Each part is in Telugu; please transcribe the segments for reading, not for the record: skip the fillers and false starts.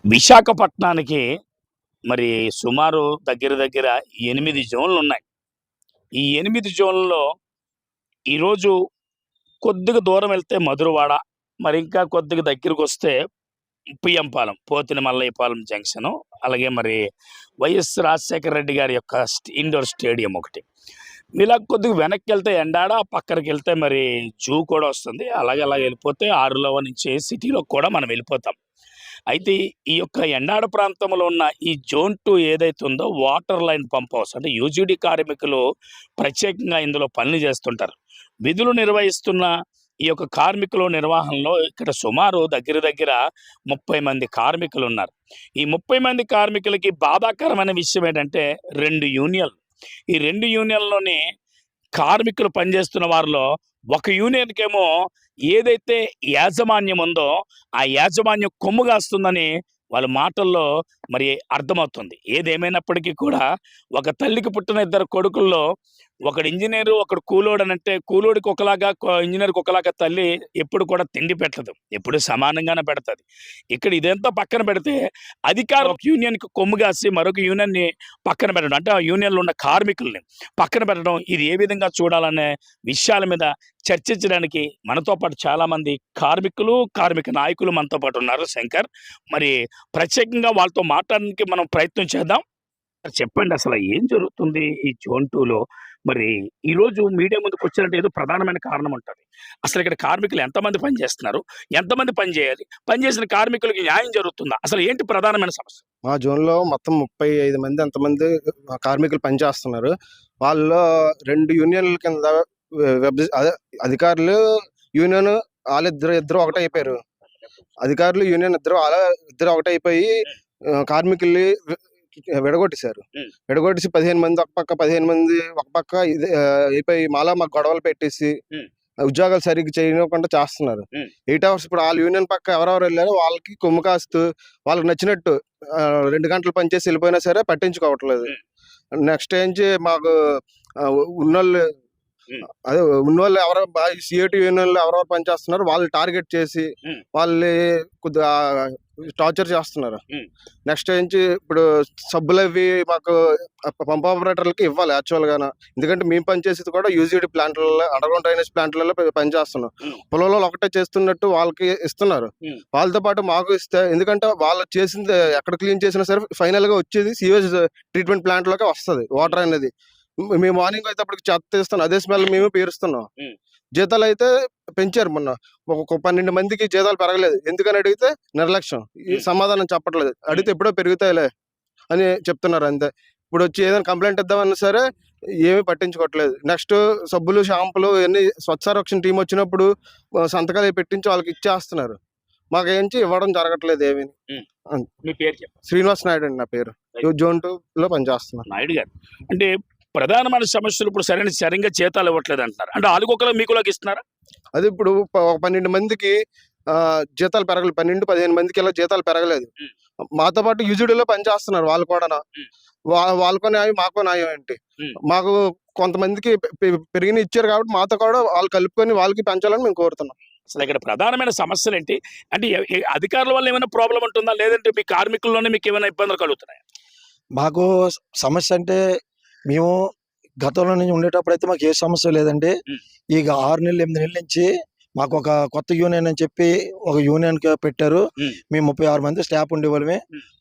విశాఖపట్నానికి మరి సుమారు దగ్గర దగ్గర 8 జోన్‌లున్నాయి. ఈ 8 జోన్‌లలో ఈరోజు కొద్దిగా దూరం వెళ్తే మధురవాడ, మరి ఇంకా కొద్దిగా దగ్గరకొస్తే ఉప్పియంపాలెం, పోతిన మల్లయ్యపాలెం జంక్షను, అలాగే మరి వైఎస్ రాజశేఖర రెడ్డి గారి యొక్క ఇండోర్ స్టేడియం ఒకటి. ఇలా కొద్దిగా వెనక్కెళ్తే ఎండాడ, పక్కనకెళ్తే మరి జూ కూడా వస్తుంది. అలాగే అలా వెళ్ళిపోతే ఆరులవ నుంచి సిటీలోకి కూడా మనం వెళ్ళిపోతాం. అయితే ఈ యొక్క ఎండాడ ప్రాంతంలో ఉన్న ఈ జోన్ 2 ఏదైతే ఉందో వాటర్ లైన్ పంప్ హౌస్ అంటే యూజీడీ కార్మికులు ప్రత్యేకంగా ఇందులో పనులు చేస్తుంటారు. విధులు నిర్వహిస్తున్న ఈ యొక్క కార్మికుల నిర్వహణలో ఇక్కడ సుమారు దగ్గర దగ్గర 30 మంది కార్మికులు ఉన్నారు. ఈ 30 మంది కార్మికులకి బాధాకరమైన విషయం ఏంటంటే 2 యూనియన్లు. ఈ 2 యూనియన్‌లోని కార్మికులు పనిచేస్తున్న వారిలో ఒక యూనియన్‌కేమో ఏదైతే యాజమాన్యం ఉందో ఆ యాజమాన్యం కొమ్ము కాస్తుందని వాళ్ళ మాటల్లో మరి అర్థమవుతుంది. ఏదేమైనప్పటికీ కూడా ఒక తల్లికి పుట్టిన 2 కొడుకుల్లో ఒకడు ఇంజినీరు, ఒకడు కూలోడు అనంటే కూలోడికి ఒకలాగా ఇంజినీర్‌కి ఒకలాగా తల్లి ఎప్పుడు కూడా తిండి పెట్టదు. ఎప్పుడు సమానంగానే పెడతది. ఇక్కడ ఇదంతా పక్కన పెడితే అధికారం ఒక యూనియన్‌కి కొమ్ము కాసి మరొక యూనియన్‌ని పక్కన పెట్టడం. అంటే ఆ యూనియన్‌లో ఉన్న కార్మికుల్ని పక్కన పెట్టడం. ఇది ఏ విధంగా చూడాలనే విషయాల మీద చర్చించడానికి మనతో పాటు చాలామంది కార్మికులు, కార్మిక నాయకులు మనతో పాటు ఉన్నారు. శంకర్, మరి ప్రత్యేకంగా వాళ్ళతో మాట్లాడడానికి మనం ప్రయత్నం చేద్దాం. చెప్పండి, అసలు ఏం జరుగుతుంది ఈ జోన్ 2లో? మరి ఈరోజు మీడియా ముందుకు వచ్చారంటే ఏదో ప్రధానమైన కారణం ఉంటుంది. అసలు ఇక్కడ కార్మికులు ఎంతమంది పని చేస్తున్నారు? ఎంతమంది పని చేయాలి? పని చేసిన కార్మికులకి న్యాయం జరుగుతుందా? అసలు ఏంటి ప్రధానమైన సమస్య? మా జోన్‌లో మొత్తం 35 మంది ఎంతమంది కార్మికులు పనిచేస్తున్నారు. వాళ్ళలో 2 యూనియన్‌ల కింద అదే అధికారులు, యూనియన్ ఇద్దరు ఒకటైపోయారు. అధికారులు, యూనియన్ ఇద్దరు ఒకటైపోయి కార్మికుల్ని విడగొట్టేశారు. విడగొట్టేసి 15 మంది ఒక పక్క, 15 మంది ఒక పక్క అయిపోయి మాకు గొడవలు పెట్టేసి ఉద్యోగాలు సరిగ్గా చేయకుండా చేస్తున్నారు. 8 అవర్స్ ఇప్పుడు వాళ్ళ యూనియన్ పక్క ఎవరెవరు వెళ్ళారో వాళ్ళకి కొమ్ము కాస్తూ వాళ్ళకి నచ్చినట్టు 2 గంటలు పనిచేసి వెళ్ళిపోయినా సరే పట్టించుకోవట్లేదు. నెక్స్ట్ ఏంచి మాకు ఉన్నోళ్ళు ఎవరో సిఐటి యూనియన్‌లో ఎవరెవరు పనిచేస్తున్నారు వాళ్ళు టార్గెట్ చేసి వాళ్ళని కొద్దిగా టార్చర్ చేస్తున్నారు. నెక్స్ట్ ఏంచి ఇప్పుడు సబ్బులు అవి మాకు పంప్ ఆపరేటర్లకి ఇవ్వాలి యాక్చువల్‌గాన. ఎందుకంటే మేము పనిచేసేది కూడా యూజీడీ ప్లాంట్లలో, అండర్‌గ్రౌండ్ డ్రైనేజ్ ప్లాంట్లలో పనిచేస్తున్నాం. పొలంలో ఒకటే చేస్తున్నట్టు వాళ్ళకి ఇస్తున్నారు. వాళ్ళతో పాటు మాకు ఇస్తే, ఎందుకంటే వాళ్ళు చేసింది ఎక్కడ క్లీన్ చేసినా సరే ఫైనల్‌గా వచ్చేది సీవేజ్ ట్రీట్మెంట్ ప్లాంట్‌లోకే వస్తది వాటర్ అనేది. మేము మార్నింగ్ అయితే అప్పటికి చెత్త తీస్తున్నాం, అదే స్మెల్ మేము పీలుస్తున్నాం. జీతాలు అయితే పెంచారు మొన్న. ఒక 12 మందికి జీతాలు పెరగలేదు. ఎందుకని అడిగితే నిర్లక్ష్యం. ఈ సమాధానం చెప్పట్లేదు. అడిగితే ఎప్పుడో పెరుగుతాయిలే అని చెప్తున్నారు అంతే. ఇప్పుడు వచ్చి ఏదైనా కంప్లైంట్ ఇద్దామన్నా సరే ఏమీ పట్టించుకోవట్లేదు. నెక్స్ట్ సబ్బులు, షాంపులు ఇవన్నీ స్వచ్ఛ సంరక్షణ టీం వచ్చినప్పుడు సంతకాలు పెట్టించి వాళ్ళకి ఇచ్చేస్తున్నారు. మాకేంచి ఇవ్వడం జరగట్లేదు ఏమీ. మీ పేరు చెప్పండి. శ్రీనివాస్ నాయుడు అండి నా పేరు. జోన్ 2లో పనిచేస్తున్నాను. నాయుడు గారు, అంటే ప్రధానమైన సమస్యలు ఇప్పుడు సరిగ్గా జీతాలు ఇవ్వట్లేదు అంటున్నారు. అంటే ఆలుకొకరు మీకులోకి ఇస్తున్నారా? అది ఇప్పుడు 12 మందికి జీతాలు పెరగలేదు. 12, 15 మందికి ఇలా జీతాలు పెరగలేదు. మాతో పాటు యూజీడీలో పనిచేస్తున్నారు వాళ్ళు కూడా. వాళ్ళకో న్యాయం, మాకో న్యాయం ఏంటి? మాకు కొంతమందికి పెరిగిన ఇచ్చారు కాబట్టి మాతో కూడా వాళ్ళు కలుపుకొని వాళ్ళకి పెంచాలని మేము కోరుతున్నాం. అసలు ఇక్కడ ప్రధానమైన సమస్యలు ఏంటి? అంటే అధికారుల వల్ల ఏమైనా ప్రాబ్లం ఉంటుందా, లేదంటే మీ కార్మికుల్లోనే మీకు ఏమైనా ఇబ్బందులు కలుగుతున్నాయా? మాకు సమస్య అంటే, మేము గతంలో నుంచి ఉండేటప్పుడు అయితే మాకు ఏ సమస్య లేదండి. ఇక 6 నెలలు 8 నెలల నుంచి మాకు ఒక కొత్త యూనియన్ అని చెప్పి ఒక యూనియన్ పెట్టారు. మేము 36 మంది స్టాఫ్ ఉండేవాళ్ళమే.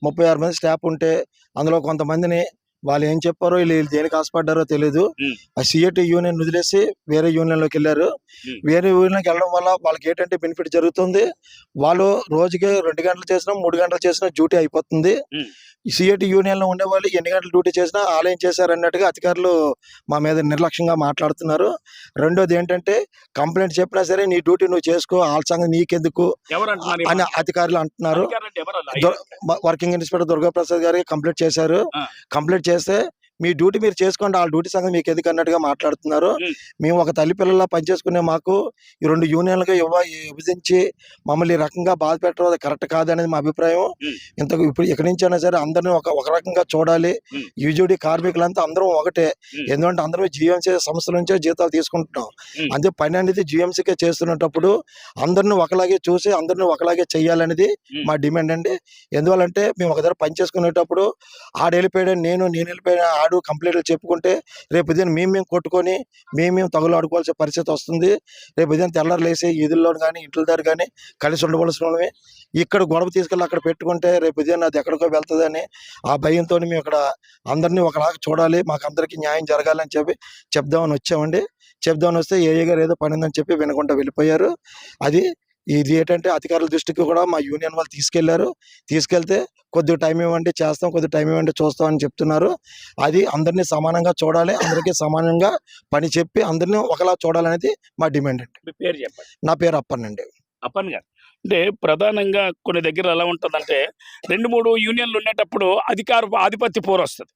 36 మంది స్టాఫ్ ఉంటే అందులో కొంతమందిని వాళ్ళు ఏం చెప్పారో, వీళ్ళు దేనికి ఆశపడ్డారో తెలియదు. ఆ సిఐటి యూనియన్ వదిలేసి వేరే యూనియన్లోకి వెళ్ళారు. వేరే యూనియన్కి వెళ్ళడం వల్ల వాళ్ళకి ఏంటంటే బెనిఫిట్ జరుగుతుంది. వాళ్ళు రోజుకి 2 గంటలు చేసినా 3 గంటలు చేసినా డ్యూటీ అయిపోతుంది. ఈ సిఐటి యూనియన్లో ఉండే వాళ్ళు ఎన్ని గంటలు డ్యూటీ చేసినా వాళ్ళు ఏం చేశారు అన్నట్టుగా అధికారులు మా మీద నిర్లక్ష్యంగా మాట్లాడుతున్నారు. రెండోది ఏంటంటే, కంప్లైంట్ చెప్పినా సరే నీ డ్యూటీ నువ్వు చేసుకో, వాళ్ళ సంగతి నీకెందుకు అని అధికారులు అంటున్నారు. వర్కింగ్ ఇన్స్పెక్టర్ దుర్గాప్రసాద్ గారికి కంప్లైంట్ చేశారు. కంప్లైంట్ చేస్తే మీ డ్యూటీ మీరు చేసుకోండి, ఆ డ్యూటీ సంగతి మీకు ఎందుకు అన్నట్టుగా మాట్లాడుతున్నారు. ఉమ్. మేము ఒక తల్లి పిల్లల్లా పనిచేసుకునే మాకు ఈ 2 యూనియన్లుగా విభజించి మమ్మల్ని ఈ రకంగా బాధ పెట్టడం అది కరెక్ట్ కాదనేది మా అభిప్రాయం. ఉమ్. ఇంతకు ఇప్పుడు ఇక్కడి నుంచి అయినా సరే అందరినీ ఒక రకంగా చూడాలి. ఉమ్. యూజీడీ కార్మికులంతా అందరం ఒకటే. ఉమ్. ఎందుకంటే అందరూ జీఎంసీ సంస్థల నుంచే జీతాలు తీసుకుంటున్నాం. ఉమ్. అంతే పని అనేది జీఎంసీకే చేస్తున్నప్పుడు అందరిని ఒకలాగే చూసి అందరిని ఒకలాగే చెయ్యాలనేది ఉమ్. మా డిమాండ్ అండి. ఎందువల్లంటే మేము ఒక దగ్గర పని చేసుకునేటప్పుడు ఆడు వెళ్ళిపోయాడు, నేను వెళ్ళిపోయినా, ఆడు కంప్లైంట్లు చెప్పుకుంటే రేపు ఉదయం మేము కొట్టుకొని మేము తగులు ఆడుకోవాల్సిన పరిస్థితి వస్తుంది. రేపు ఉదయం తెల్లారు లేసి ఈదుల్లో కానీ ఇంట్ల దగ్గర కానీ కలిసి ఉండవలసిన వాళ్ళమే. ఇక్కడ గొడవ తీసుకెళ్ళి అక్కడ పెట్టుకుంటే రేపు ఉదయం అది ఎక్కడికో వెళ్తుందని ఆ భయంతో మేము ఇక్కడ అందరినీ ఒకలాగా చూడాలి, మాకు అందరికీ న్యాయం జరగాలని చెప్పి చెప్దామని వచ్చామండి. చెప్దామని వస్తే ఏఏ గారు ఏదో పని ఉందని చెప్పి వినకుండా వెళ్ళిపోయారు. ఇది ఏంటంటే అధికారుల దృష్టికి కూడా మా యూనియన్ వాళ్ళు తీసుకెళ్లారు. తీసుకెళ్తే కొద్దిగా టైం ఇవ్వండి చేస్తాం, కొద్దిగా టైం ఇవ్వండి చూస్తాం అని చెప్తున్నారు. అది అందరినీ సమానంగా చూడాలి, అందరికీ సమానంగా పని చెప్పి అందరినీ ఒకలా చూడాలనేది మా డిమాండ్ అండి. మీ పేరు చెప్పండి. నా పేరు అప్పన్ అండి. అప్పన్ గారు, అంటే ప్రధానంగా కొన్ని దగ్గర ఎలా ఉంటుందంటే 2-3 యూనియన్లు ఉండేటప్పుడు ఆధిపత్య పోరు వస్తుంది.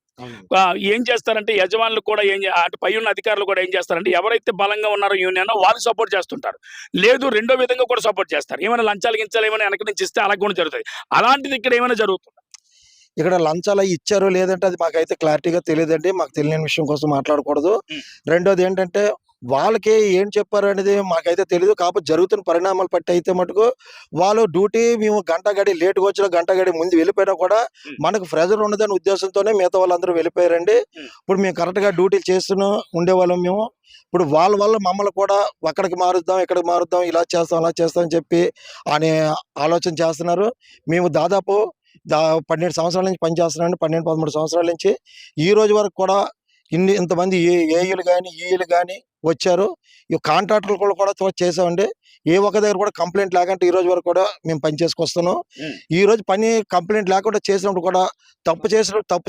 ఏం చేస్తారంటే యజమానులు కూడా అంటే పై ఉన్న అధికారులు కూడా ఏం చేస్తారంటే ఎవరైతే బలంగా ఉన్నారో యూనియన్ వాళ్ళు సపోర్ట్ చేస్తుంటారు, లేదు రెండో విధంగా కూడా సపోర్ట్ చేస్తారు. ఏమైనా లంచాలు గించాలు ఏమైనా వెనక నుంచి ఇస్తే అలా కూడా జరుగుతుంది. అలాంటిది ఇక్కడ ఏమైనా జరుగుతుంది? ఇక్కడ లంచాలు ఇచ్చారో లేదంటే అది మాకైతే క్లారిటీగా తెలియదండి. మాకు తెలియని విషయం కోసం మాట్లాడకూడదు. రెండోది ఏంటంటే వాళ్ళకి ఏం చెప్పారు అనేది మాకైతే తెలియదు. కాకపోతే జరుగుతున్న పరిణామాలు బట్టి అయితే మటుకు వాళ్ళు డ్యూటీ మేము గంట గడి లేటుగా వచ్చిన గంట గడి ముందు వెళ్ళిపోయినా కూడా మనకు ప్రెజర్ ఉండదనే ఉద్దేశంతోనే మిగతా వాళ్ళందరూ వెళ్ళిపోయారండి. ఇప్పుడు మేము కరెక్ట్గా డ్యూటీలు చేస్తూనే ఉండేవాళ్ళం మేము. ఇప్పుడు వాళ్ళ వల్ల మమ్మల్ని కూడా అక్కడికి మారుద్దాం, ఇక్కడికి మారుద్దాం, ఇలా చేస్తాం అలా చేస్తాం అని చెప్పి అనే ఆలోచన చేస్తున్నారు. మేము దాదాపు 12 సంవత్సరాల నుంచి పనిచేస్తున్నాం. 12-13 సంవత్సరాల నుంచి ఈ రోజు వరకు కూడా ఇంతమంది ఏఈలు కానీ ఈఈలు కానీ వచ్చారు. ఈ కాంట్రాక్టర్లు కూడా చేసామండి. ఏ ఒక్క దగ్గర కూడా కంప్లైంట్ లేకుంటే ఈ రోజు వరకు కూడా మేము పని చేసుకొస్తున్నాం. ఈ రోజు పని కంప్లైంట్ లేకుండా చేసినప్పుడు కూడా తప్పు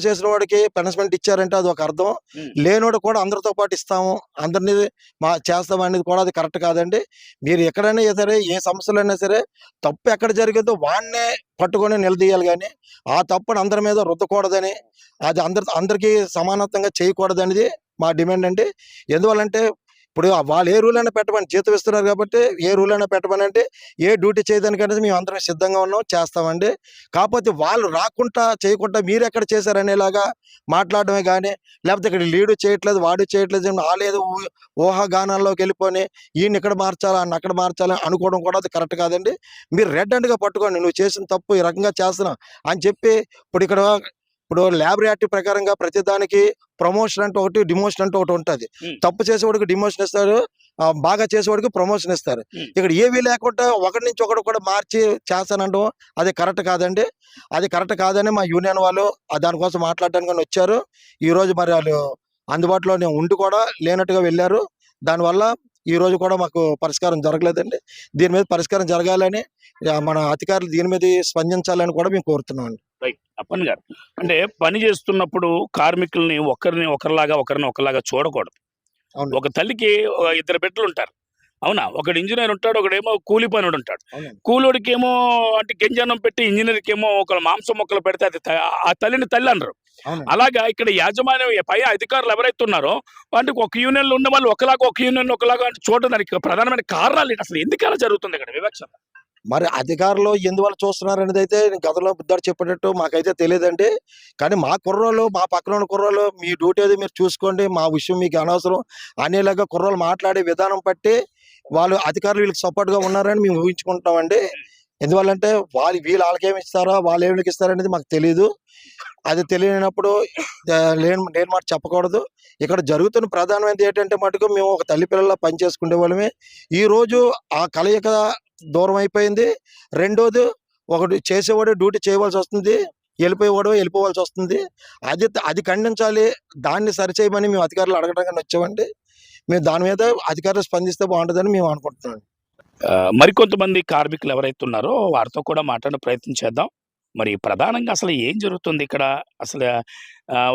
చేసిన వాడికి పనిష్మెంట్ ఇచ్చారంటే అది ఒక అర్థం. లేనివాడు కూడా అందరితో పాటు ఇస్తాము, అందరినీ చేస్తాం అనేది కూడా అది కరెక్ట్ కాదండి. మీరు ఎక్కడైనా సరే ఏ సమస్యలైనా సరే తప్పు ఎక్కడ జరిగిందో వాడినే పట్టుకొని నిలదీయాలి కానీ ఆ తప్పును అందరి మీద రుద్దకూడదని, అది అందరికీ సమానత్వంగా చేయకూడదనేది మా డిమాండ్ అండి. ఎందువల్లంటే ఇప్పుడు వాళ్ళు ఏ రూల్ అయినా పెట్టమని జీతం ఇస్తున్నారు కాబట్టి ఏ రూల్ అయినా పెట్టమని అంటే ఏ డ్యూటీ చేయడానికి అనేది మేము అందరం సిద్ధంగా ఉన్నాం, చేస్తామండి. కాకపోతే వాళ్ళు రాకుండా చేయకుండా మీరు ఎక్కడ చేశారనేలాగా మాట్లాడడమే కానీ లేకపోతే ఇక్కడ లీడు చేయట్లేదు వాడు చేయట్లేదు వాళ్ళేదో ఊహాగానాల్లోకి వెళ్ళిపోయి ఈయన ఇక్కడ మార్చాలా అన్న అక్కడ మార్చాలా అనుకోవడం కూడా అది కరెక్ట్ కాదండి. మీరు రెడ్ హ్యాండ్గా పట్టుకోండి, నువ్వు చేసిన తప్పు ఈ రకంగా చేస్తున్నావు అని చెప్పి ఇప్పుడు ల్యాబ్ యాక్ట్ ప్రకారంగా ప్రతి దానికి ప్రమోషన్ అంటే ఒకటి, డిమోషన్ అంటే ఒకటి ఉంటుంది. తప్పు చేసేవాడికి డిమోషన్ ఇస్తారు, బాగా చేసేవాడికి ప్రమోషన్ ఇస్తారు. ఇక్కడ ఏవీ లేకుండా ఒకటి నుంచి ఒకటి కూడా మార్చి చేస్తానంటాం అది కరెక్ట్ కాదండి. అది కరెక్ట్ కాదని మా యూనియన్ వాళ్ళు దానికోసం మాట్లాడడానికి వచ్చారు. ఈ రోజు మరి వాళ్ళు అందుబాటులో ఉండి కూడా లేనట్టుగా వెళ్ళారు. దానివల్ల ఈ రోజు కూడా మాకు పరిష్కారం జరగలేదండి. దీని మీద పరిష్కారం జరగాలని మన అధికారులు దీని మీద స్పందించాలని కూడా మేము కోరుతున్నాం అండి. రైట్. అప్పన్ గారు, అంటే పని చేస్తున్నప్పుడు కార్మికుల్ని ఒకరిని ఒకరిలాగా చూడకూడదు. ఒక తల్లికి 2 బిడ్డలు ఉంటారు, అవునా? ఒకడు ఇంజనీర్ ఉంటాడు, ఒకడేమో కూలి పనుడు ఉంటాడు. కూలోడికేమో అంటే గింజనం పెట్టి ఇంజనీర్కి ఏమో ఒక మాంసం మొక్కలు పెడితే అది ఆ తల్లిని తల్లి అనరు. అలాగా ఇక్కడ యాజమాన్యం పై అధికారులు ఎవరైతే ఉన్నారో అంటే ఒక యూనియన్లో ఉన్న వాళ్ళు ఒక యూనియన్ ఒకలాగా అంటే చూడడం దానికి ప్రధానమైన కారణాలు ఏంటి? అసలు ఎందుకు అలా జరుగుతుంది ఇక్కడ వివక్ష? మరి అధికారులు ఎందువల్ల చూస్తున్నారు అనేది అయితే గతంలో బుద్ధాడు చెప్పినట్టు మాకైతే తెలియదండి. కానీ మా కుర్రోళ్ళు, మా పక్కన ఉన్న కుర్రోళ్ళు మీ డ్యూటీ అది మీరు చూసుకోండి, మా విషయం మీకు అనవసరం అనేలాగా కుర్రోళ్ళు మాట్లాడే విధానం బట్టి వాళ్ళు అధికారులు వీళ్ళకి సపోర్ట్గా ఉన్నారని మేము ఊహించుకుంటామండి. ఎందువల్లంటే వీళ్ళు వాళ్ళకేమి ఇస్తారో వాళ్ళు ఏమికి ఇస్తారో అనేది మాకు తెలియదు. అది తెలియనప్పుడు నేను మాట చెప్పకూడదు. ఇక్కడ జరుగుతున్న ప్రధానమైనది ఏంటంటే మటుకు మేము ఒక తల్లి పిల్లల పని చేసుకునే వాళ్ళమే. ఈ రోజు ఆ కలయిక దూరం అయిపోయింది. రెండోది ఒకటి చేసేవాడు డ్యూటీ చేయవలసి వస్తుంది, వెళ్ళిపోవాల్సి వస్తుంది. అది ఖండించాలి, దాన్ని సరిచేయమని మేము అధికారులు అడగడానికి వచ్చామండి. మేము దాని మీద అధికారులు స్పందిస్తే బాగుంటుందని మేము అనుకుంటున్నాం. మరికొంతమంది కార్మికులు ఎవరైతే ఉన్నారో వారితో కూడా మాట్లాడే ప్రయత్నం చేద్దాం. మరి ప్రధానంగా అసలు ఏం జరుగుతుంది ఇక్కడ? అసలు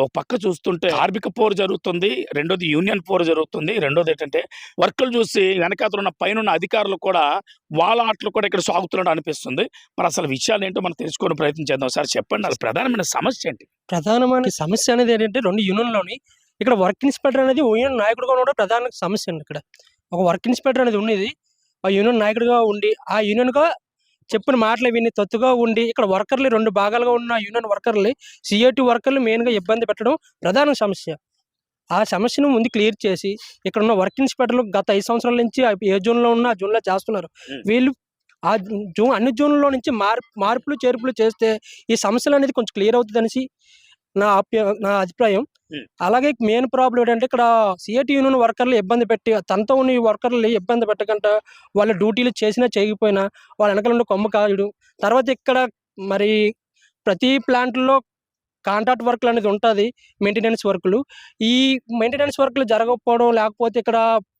ఒక పక్క చూస్తుంటే కార్మిక పోరు జరుగుతుంది, రెండోది యూనియన్ పోరు జరుగుతుంది, రెండోది ఏంటంటే వర్కులు చూసి వెనకాతలు ఉన్న పైన అధికారులు కూడా వాళ్ళ ఆటలు కూడా ఇక్కడ సాగుతున్నట్టు అనిపిస్తుంది. మరి అసలు విషయాలు ఏంటో మనం తెలుసుకునే ప్రయత్నం చేద్దాం. సార్ చెప్పండి, అసలు ప్రధానమైన సమస్య ఏంటి? ప్రధానమైన సమస్య అనేది ఏంటంటే 2 యూనియన్‌లోని ఇక్కడ వర్క్ ఇన్స్‌పెక్టర్ అనేది యూనియన్ నాయకుడిగా ఉండడం ప్రధాన సమస్య అండి ఇక్కడ. ఒక వర్క్ ఇన్స్‌పెక్టర్ అనేది ఉండేది. ఆ యూనియన్ నాయకుడిగా ఉండి, ఆ యూనియన్‌గా చెప్పిన మాటలు విని తొత్తుగా ఉండి, ఇక్కడ వర్కర్‌లు 2 భాగాలుగా ఉన్న యూనియన్ వర్కర్‌లు, సీఐటీ వర్కర్‌లు మెయిన్‌గా ఇబ్బంది పెట్టడం ప్రధాన సమస్య. ఆ సమస్యను ముందు క్లియర్ చేసి, ఇక్కడున్న వర్క్ ఇన్స్‌పెక్టర్‌లు గత 5 సంవత్సరాల నుంచి ఏ జోన్‌లో ఉన్నా ఆ జోన్‌లో చేస్తున్నారు. హ్మ్. వీళ్ళు ఆ అన్ని జోన్‌లో నుంచి మార్పులు, చేర్పులు చేస్తే ఈ సమస్యలనేది కొంచెం క్లియర్ అవుతదనేసి నా అభిప్రాయం. హ్మ్. అలాగే మెయిన్ ప్రాబ్లమ్ ఏంటంటే ఇక్కడ సీఐటీ యూనియన్ వర్కర్‌లు ఇబ్బంది పెట్టి, తనతో ఉన్న ఈ వర్కర్‌లు ఇబ్బంది పెట్టకుండా వాళ్ళ డ్యూటీలు చేసినా చేయకపోయినా వాళ్ళ వెనకాల నుండి కొమ్ము కాయడం. తర్వాత ఇక్కడ మరి ప్రతి ప్లాంట్‌లో కాంట్రాక్ట్ వర్క్‌లు అనేది ఉంటది. మెయింటెనెన్స్ వర్కులు. ఈ మెయింటెనెన్స్ వర్కులు జరగకపోవడం, లేకపోతే ఇక్కడ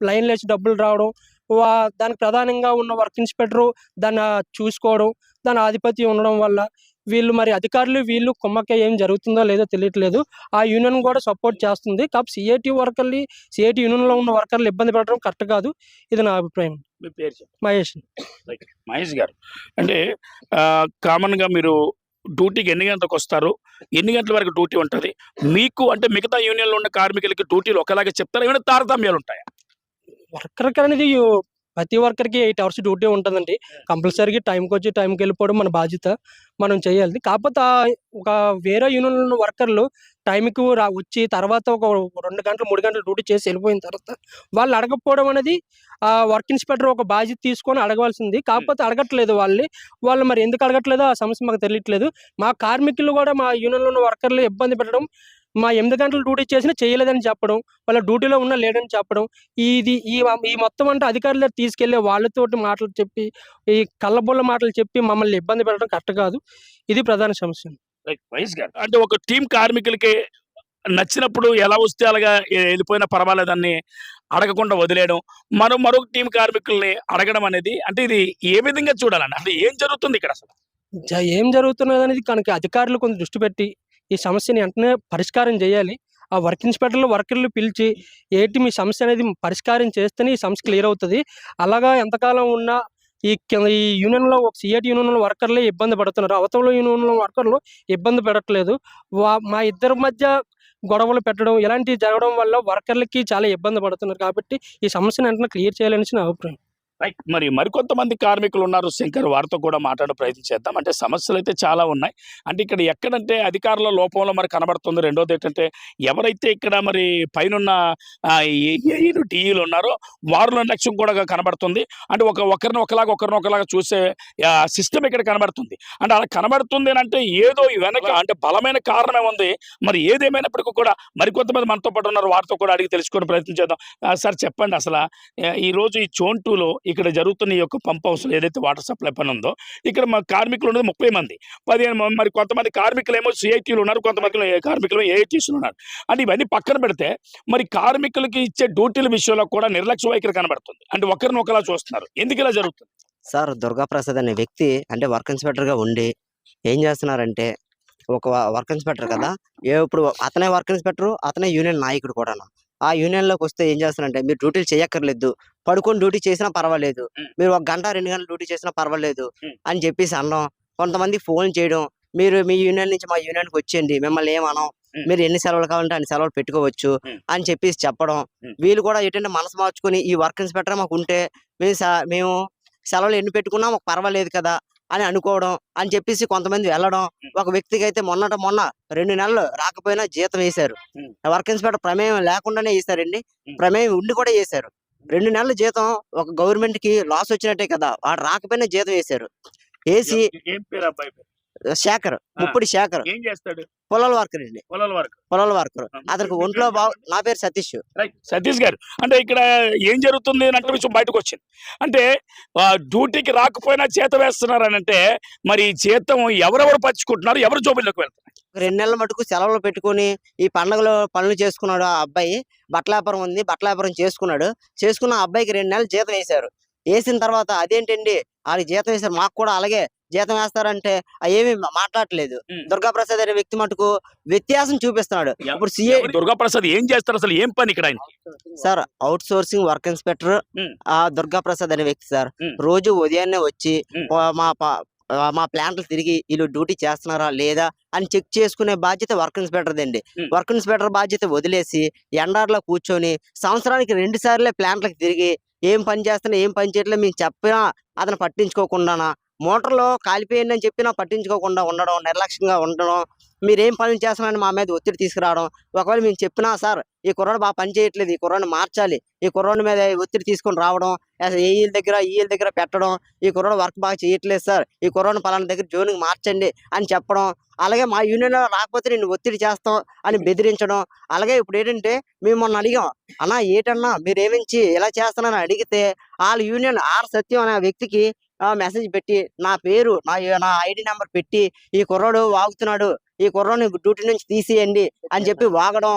లైన్‌లేసి డబ్బులు రావడం, దానికి ప్రధానంగా ఉన్న వర్క్ ఇన్స్‌పెక్టరు దాన్ని చూసుకోవడం, దాని ఆధిపత్యం ఉండడం వల్ల వీళ్ళు అధికారులు వీళ్ళు కుమ్మక్కై ఏం జరుగుతుందో లేదో తెలియట్లేదు. ఆ యూనియన్ కూడా సపోర్ట్ చేస్తుంది. కాకపోతే సీఐటీ యూనియన్‌లో ఉన్న వర్కర్‌లు ఇబ్బంది పెట్టడం కరెక్ట్ కాదు. ఇది నా అభిప్రాయం. మీ పేరు చెప్పండి. మహేష్. రైట్. మహేష్ గారు, అంటే కామన్‌గా మీరు డ్యూటీకి ఎన్ని గంటలకొస్తారు? ఎన్ని గంటల వరకు డ్యూటీ ఉంటది? మీకు అంటే మిగతా యూనియన్‌లో ఉన్న కార్మికులకి డ్యూటీలు ఒకలాగే చెప్తారా? ఏమైనా తారతమ్యాలుంటాయా? వర్కర్‌కి అనేది ప్రతి వర్కర్‌కి 8 అవర్స్ డ్యూటీ ఉంటదండి. కంపల్సరీగా టైంకొచ్చి టైంకెళ్ళిపోవడం మన బాధ్యత. మనం చేయాలి. కాకపోతే ఒక వేరే యూనియన్‌లో ఉన్న వర్కర్‌లు టైంకి వచ్చి తర్వాత ఒక 2 గంటలు, 3 గంటలు డ్యూటీ చేసి వెళ్ళిపోయిన తర్వాత వాళ్ళు అడగకపోవడం అనేది వర్క్ ఇన్స్‌పెక్టర్ ఒక బాధ్యత తీసుకొని అడగవలసింది. కాకపోతే అడగట్లేదు వాళ్ళు మరి ఎందుకు అడగట్లేదో ఆ సమస్య మాకు తెలియట్లేదు. మా కార్మికులు కూడా మా యూనియన్‌లో ఉన్న వర్కర్‌లు ఇబ్బంది పెట్టడం, మా 8 గంటలు డ్యూటీ చేసినా చేయలేదని చెప్పడం, వాళ్ళ డ్యూటీలో ఉన్నా లేడని చెప్పడం, ఈ మొత్తం అంటే అధికారుల దగ్గరికి తీసుకెళ్ళి వాళ్ళతోటి మాటలు చెప్పి, ఈ కల్లబొల్ల మాటలు చెప్పి మమ్మల్ని ఇబ్బంది పెట్టడం కరెక్ట్ కాదు. ఇది ప్రధాన సమస్య. రైట్. మహేష్ గారు, అంటే ఒక టీమ్ కార్మికులకి నచ్చినప్పుడు ఎలా వస్తే అలాగా వెళ్ళిపోయినా పర్వాలేదని అడగకుండా వదిలేయడం, మరొక టీమ్ కార్మికుల్ని అడగడం అనేది అంటే ఇది ఏ విధంగా చూడాలండి? అంటే ఏం జరుగుతుంది ఇక్కడ అసలు? ఏం జరుగుతున్నదనేది కనుక అధికారులు కొంచెం దృష్టి పెట్టి ఈ సమస్యని వెంటనే పరిష్కారం చేయాలి. ఆ వర్క్ ఇన్స్‌పెక్టర్లు, వర్కర్‌లు పిలిచి ఏంటి మీ సమస్య అనేది పరిష్కారం చేస్తేనే ఈ సమస్య క్లియర్ అవుతది. అలాగా ఎంతకాలం ఉన్నా ఈ యూనియన్‌లో సీఐటీ యూనియన్‌లో వర్కర్‌లే ఇబ్బంది పడుతున్నారు. అవతల యూనియన్‌లో వర్కర్‌లు ఇబ్బంది పడట్లేదు. మా ఇద్దరి మధ్య గొడవలు పెట్టడం ఇలాంటివి జరగడం వల్ల వర్కర్‌లకి చాలా ఇబ్బంది పడుతున్నారు. కాబట్టి ఈ సమస్యను వెంటనే క్లియర్ చేయాలనేసి నా అభిప్రాయం. రైట్. మరికొంతమంది కార్మికులు ఉన్నారు శంకర్, వారితో కూడా మాట్లాడే ప్రయత్నం చేద్దాం. అంటే సమస్యలైతే చాలా ఉన్నాయి. అంటే ఇక్కడ ఎక్కడంటే అధికారుల లోపంలో మరి కనబడుతుంది. రెండోది ఏంటంటే ఎవరైతే ఇక్కడ మరి పైనున్న ఏఈలు, టీఈలు ఉన్నారో వారిలో లక్ష్యం కూడా కనబడుతుంది. అంటే ఒకరిని ఒకలాగా చూసే సిస్టమ్ ఇక్కడ కనబడుతుంది. అంటే అలా కనబడుతుంది అని అంటే ఏదో వెనక అంటే బలమైన కారణమే ఉంది. మరి ఏదేమైనప్పటికీ కూడా మరికొంతమంది మనతో పాటు ఉన్నారు, వారితో కూడా అడిగి తెలుసుకునే ప్రయత్నం చేద్దాం. సార్ చెప్పండి, అసలు ఈరోజు ఈ జోన్ 2లో ఇక్కడ జరుగుతున్న ఈ యొక్క పంప్ హౌస్ ఏదైతే వాటర్ సప్లై పని ఉందో ఇక్కడ మా కార్మికులు ఉన్నది 30 మంది, 15 మరి కొంతమంది కార్మికులు ఏమో సిఐటీలు ఉన్నారు, కొంతమంది కార్మికులు ఏఐటీసీలు ఉన్నారు. అంటే ఇవన్నీ పక్కన పెడితే మరి కార్మికులకి ఇచ్చే డ్యూటీల విషయంలో కూడా నిర్లక్ష్య వైఖరి కనబడుతుంది. అంటే ఒకరిని ఒకలా చూస్తున్నారు. ఎందుకు ఇలా జరుగుతుంది? సార్, దుర్గాప్రసాద్ అనే వ్యక్తి అంటే వర్క్ ఇన్స్‌పెక్టర్‌గా ఉండి ఏం చేస్తున్నారంటే, ఒక వర్క్ ఇన్స్‌పెక్టర్ కదా! ఇప్పుడు అతనే వర్క్ ఇన్స్‌పెక్టరు, అతనే యూనియన్ నాయకుడు కూడాను. ఆ యూనియన్‌లోకి వస్తే ఏం చేస్తారంటే, మీరు డ్యూటీలు చేయక్కర్లేదు, పడుకొని డ్యూటీ చేసినా పర్వాలేదు, మీరు 1 గంట 2 గంటలు డ్యూటీ చేసినా పర్వాలేదు అని చెప్పేసి అనడం. కొంతమంది ఫోన్ చేయడం, మీరు మీ యూనియన్ నుంచి మా యూనియన్‌కి వచ్చేయండి, మిమ్మల్ని ఏమనం, మీరు ఎన్ని సెలవులు కావాలంటే అన్ని సెలవులు పెట్టుకోవచ్చు అని చెప్పేసి చెప్పడం. వీళ్ళు కూడా ఏంటంటే మనసు మార్చుకొని ఈ వర్క్ ఇన్స్‌పెక్టర్ మాకు ఉంటే మేము సెలవులు ఎన్ని పెట్టుకున్నా మాకు పర్వాలేదు కదా అని అనుకోవడం అని చెప్పేసి కొంతమంది వెళ్ళడం. ఒక వ్యక్తికి అయితే మొన్న 2 నెలలు రాకపోయినా జీతం వేశారు. వర్క్ ఇన్స్‌పెక్టర్ ప్రమేయం లేకుండానే వేశారండి. ప్రమేయం ఉండి కూడా వేశారు. 2 నెలల జీతం ఒక గవర్నమెంట్ కి లాస్ వచ్చినట్టే కదా, వాడు రాకపోయినా జీతం వేశారు. వేసి ఏం పేరు అబ్బాయి పేరు? శేఖర్, ముప్పుడి శేఖర్, ఏం చేస్తాడు? పొలాల వర్కర్ అండి, పొలాల వరకు. పొలాల వర్కర్. అతనికి ఒంట్లో నా పేరు సతీష్. రైట్. సతీష్ గారు, అంటే ఇక్కడ ఏం జరుగుతుంది అంటే విషయం బయటకు వచ్చింది. అంటే డ్యూటీకి రాకపోయినా జీతం వేస్తున్నారు అని అంటే మరి జీతం ఎవరెవరు పంచుకుంటున్నారు, ఎవరు జోబుల్లోకి వెళ్తున్నారు? 2 నెలల మటుకు సెలవులు పెట్టుకొని ఈ పండుగలో పనులు చేసుకున్నాడు. ఆ అబ్బాయి బట్టల వ్యాపారం ఉంది, బట్టల వ్యాపారం చేసుకున్న ఆ అబ్బాయికి 2 నెలలు జీతం వేశారు. వేసిన తర్వాత అదేంటండి వాళ్ళకి జీతం వేశారు, మాకు కూడా అలాగే జీతం వేస్తారంటే ఏమీ మాట్లాడట్లేదు. దుర్గాప్రసాద్ అనే వ్యక్తి మటుకు వ్యత్యాసం చూపిస్తున్నాడు. ఇప్పుడు దుర్గాప్రసాద్ ఏం చేస్తారు, అసలు ఏం పని ఇక్కడ ఆయనకి? Sir, out sourcing work inspector ఆ దుర్గాప్రసాద్ అనే వ్యక్తి సార్. రోజు ఉదయాన్నే వచ్చి మా మా ప్లాంట్లు తిరిగి వీళ్ళు డ్యూటీ చేస్తున్నారా లేదా అని చెక్ చేసుకునే బాధ్యత వర్క్ ఇన్స్పెక్టర్దండి. వర్క్ ఇన్స్పెక్టర్ బాధ్యత వదిలేసి ఎండార్లో కూర్చొని సంవత్సరానికి 2 సార్లే ప్లాంట్లకు తిరిగి ఏం పని చేస్తున్నా ఏం పని చేయట్లేదు మీకు చెప్పినా అతను పట్టించుకోకుండా, మోటార్లో కాలిపోయింది అని చెప్పినా పట్టించుకోకుండా ఉండడం, నిర్లక్ష్యంగా ఉండడం, మీరేం పనులు చేస్తున్నారని మా మీద ఒత్తిడి తీసుకురావడం. ఒకవేళ మేము చెప్పినా సార్ ఈ కుర్రాడు బాగా పని చేయట్లేదు, ఈ కుర్రాడిని మార్చాలి, ఈ కుర్రాడి మీద ఒత్తిడి తీసుకొని రావడం, ఏఈల దగ్గర ఈఎల దగ్గర పెట్టడం, ఈ కుర్రాడు వర్క్ బాగా చేయట్లేదు సార్, ఈ కుర్రాడిని పలానా దగ్గర జోన్కి మార్చండి అని చెప్పడం. అలాగే మా యూనియన్లో రాకపోతే నేను ఒత్తిడి చేస్తాం అని బెదిరించడం. అలాగే ఇప్పుడు ఏంటంటే మేము మొన్న అడిగాం, అన్నా ఏంటన్నా మీరేమించి ఇలా చేస్తున్నారని అడిగితే వాళ్ళ యూనియన్ ఆర్ సత్యం అనే వ్యక్తికి మెసేజ్ పెట్టి నా పేరు నా ఐడి నెంబర్ పెట్టి ఈ కుర్రాడు వాగుతున్నాడు, ఈ కుర్రాడిని డ్యూటీ నుంచి తీసేయండి అని చెప్పి వాగడం.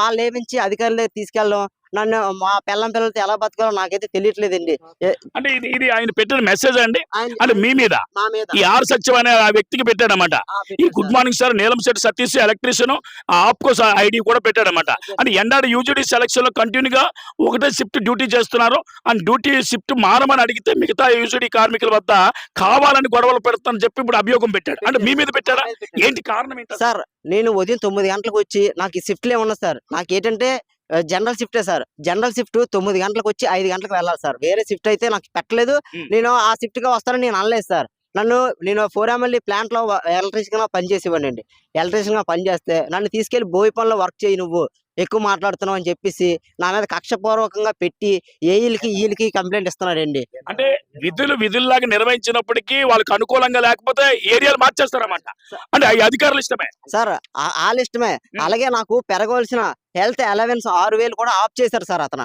వాళ్ళు ఏమించి అధికారుల దగ్గర తీసుకెళ్ళడం. నన్ను మా పిల్లలతో ఎలా బతకాలో నాకైతే తెలియట్లేదండి. అంటే ఇది ఆయన పెట్టిన మెసేజ్ అండి, ఆయన అంటే మీ మీద మా మీద ఈ ఆర్ సత్యం అనే ఆ వ్యక్తికి పెట్టాడనమాట. ఈ పెట్టారు good sir. Morning sir Neelamsetty Satish electrician APCO ID కూడా పెట్టాడనమాట. అంటే ఎండాడు యూజీడీ సెలక్షన్ లో కంటిన్యూగా ఒకటే షిఫ్ట్ డ్యూటీ చేస్తున్నారు అని డ్యూటీ షిఫ్ట్ మారమని అడిగితే మిగతా యూజీడీ కార్మికుల వద్ద కావాలని గొడవలు పెడతానని చెప్పి ఇప్పుడు అభియోగం పెట్టాడు. అంటే మీ మీద పెట్టాడా? ఏంటి కారణం ఏంటి? సార్ నేను ఉదయం 9 గంటలకు వచ్చి నాకు ఈ షిఫ్ట్లే ఉన్నాయి సార్. నాకు ఏంటంటే జనరల్ షిఫ్టే సార్. జనరల్ షిఫ్ట్ 9 గంటలకు వచ్చి 5 గంటలకు వెళ్ళాలి సార్. వేరే షిఫ్ట్ అయితే నాకు పెట్టలేదు. నేను ఆ షిఫ్ట్ గా వస్తానని నేను అనలేదు సార్. నేను 4MLE ప్లాంట్ లో ఎలక్ట్రీషియన్ గా పనిచేసేవాడిని. ఎలక్ట్రీషియన్ గా పనిచేస్తే నన్ను తీసుకెళ్లి బోయి పనిలో వర్క్ చేయి, నువ్వు ఎక్కువ మాట్లాడుతున్నావు అని చెప్పేసి నా మీద కక్షపూర్వకంగా పెట్టి ఏఈలకి ఈలకి కంప్లైంట్ ఇస్తున్నాడండి. అంటే విధుల్లాగా నిర్వహించినప్పటికీ వాళ్ళకి అనుకూలంగా లేకపోతే ఏరియాలు మార్చేస్తారన్నమాట. అంటే ఈ అధికారులు ఇష్టమే సార్, వాళ్ళ ఇష్టమే. అలాగే నాకు పెరగవలసిన హెల్త్ అలవెన్స్ 6,000 కూడా ఆఫ్ చేశారు సార్. అతను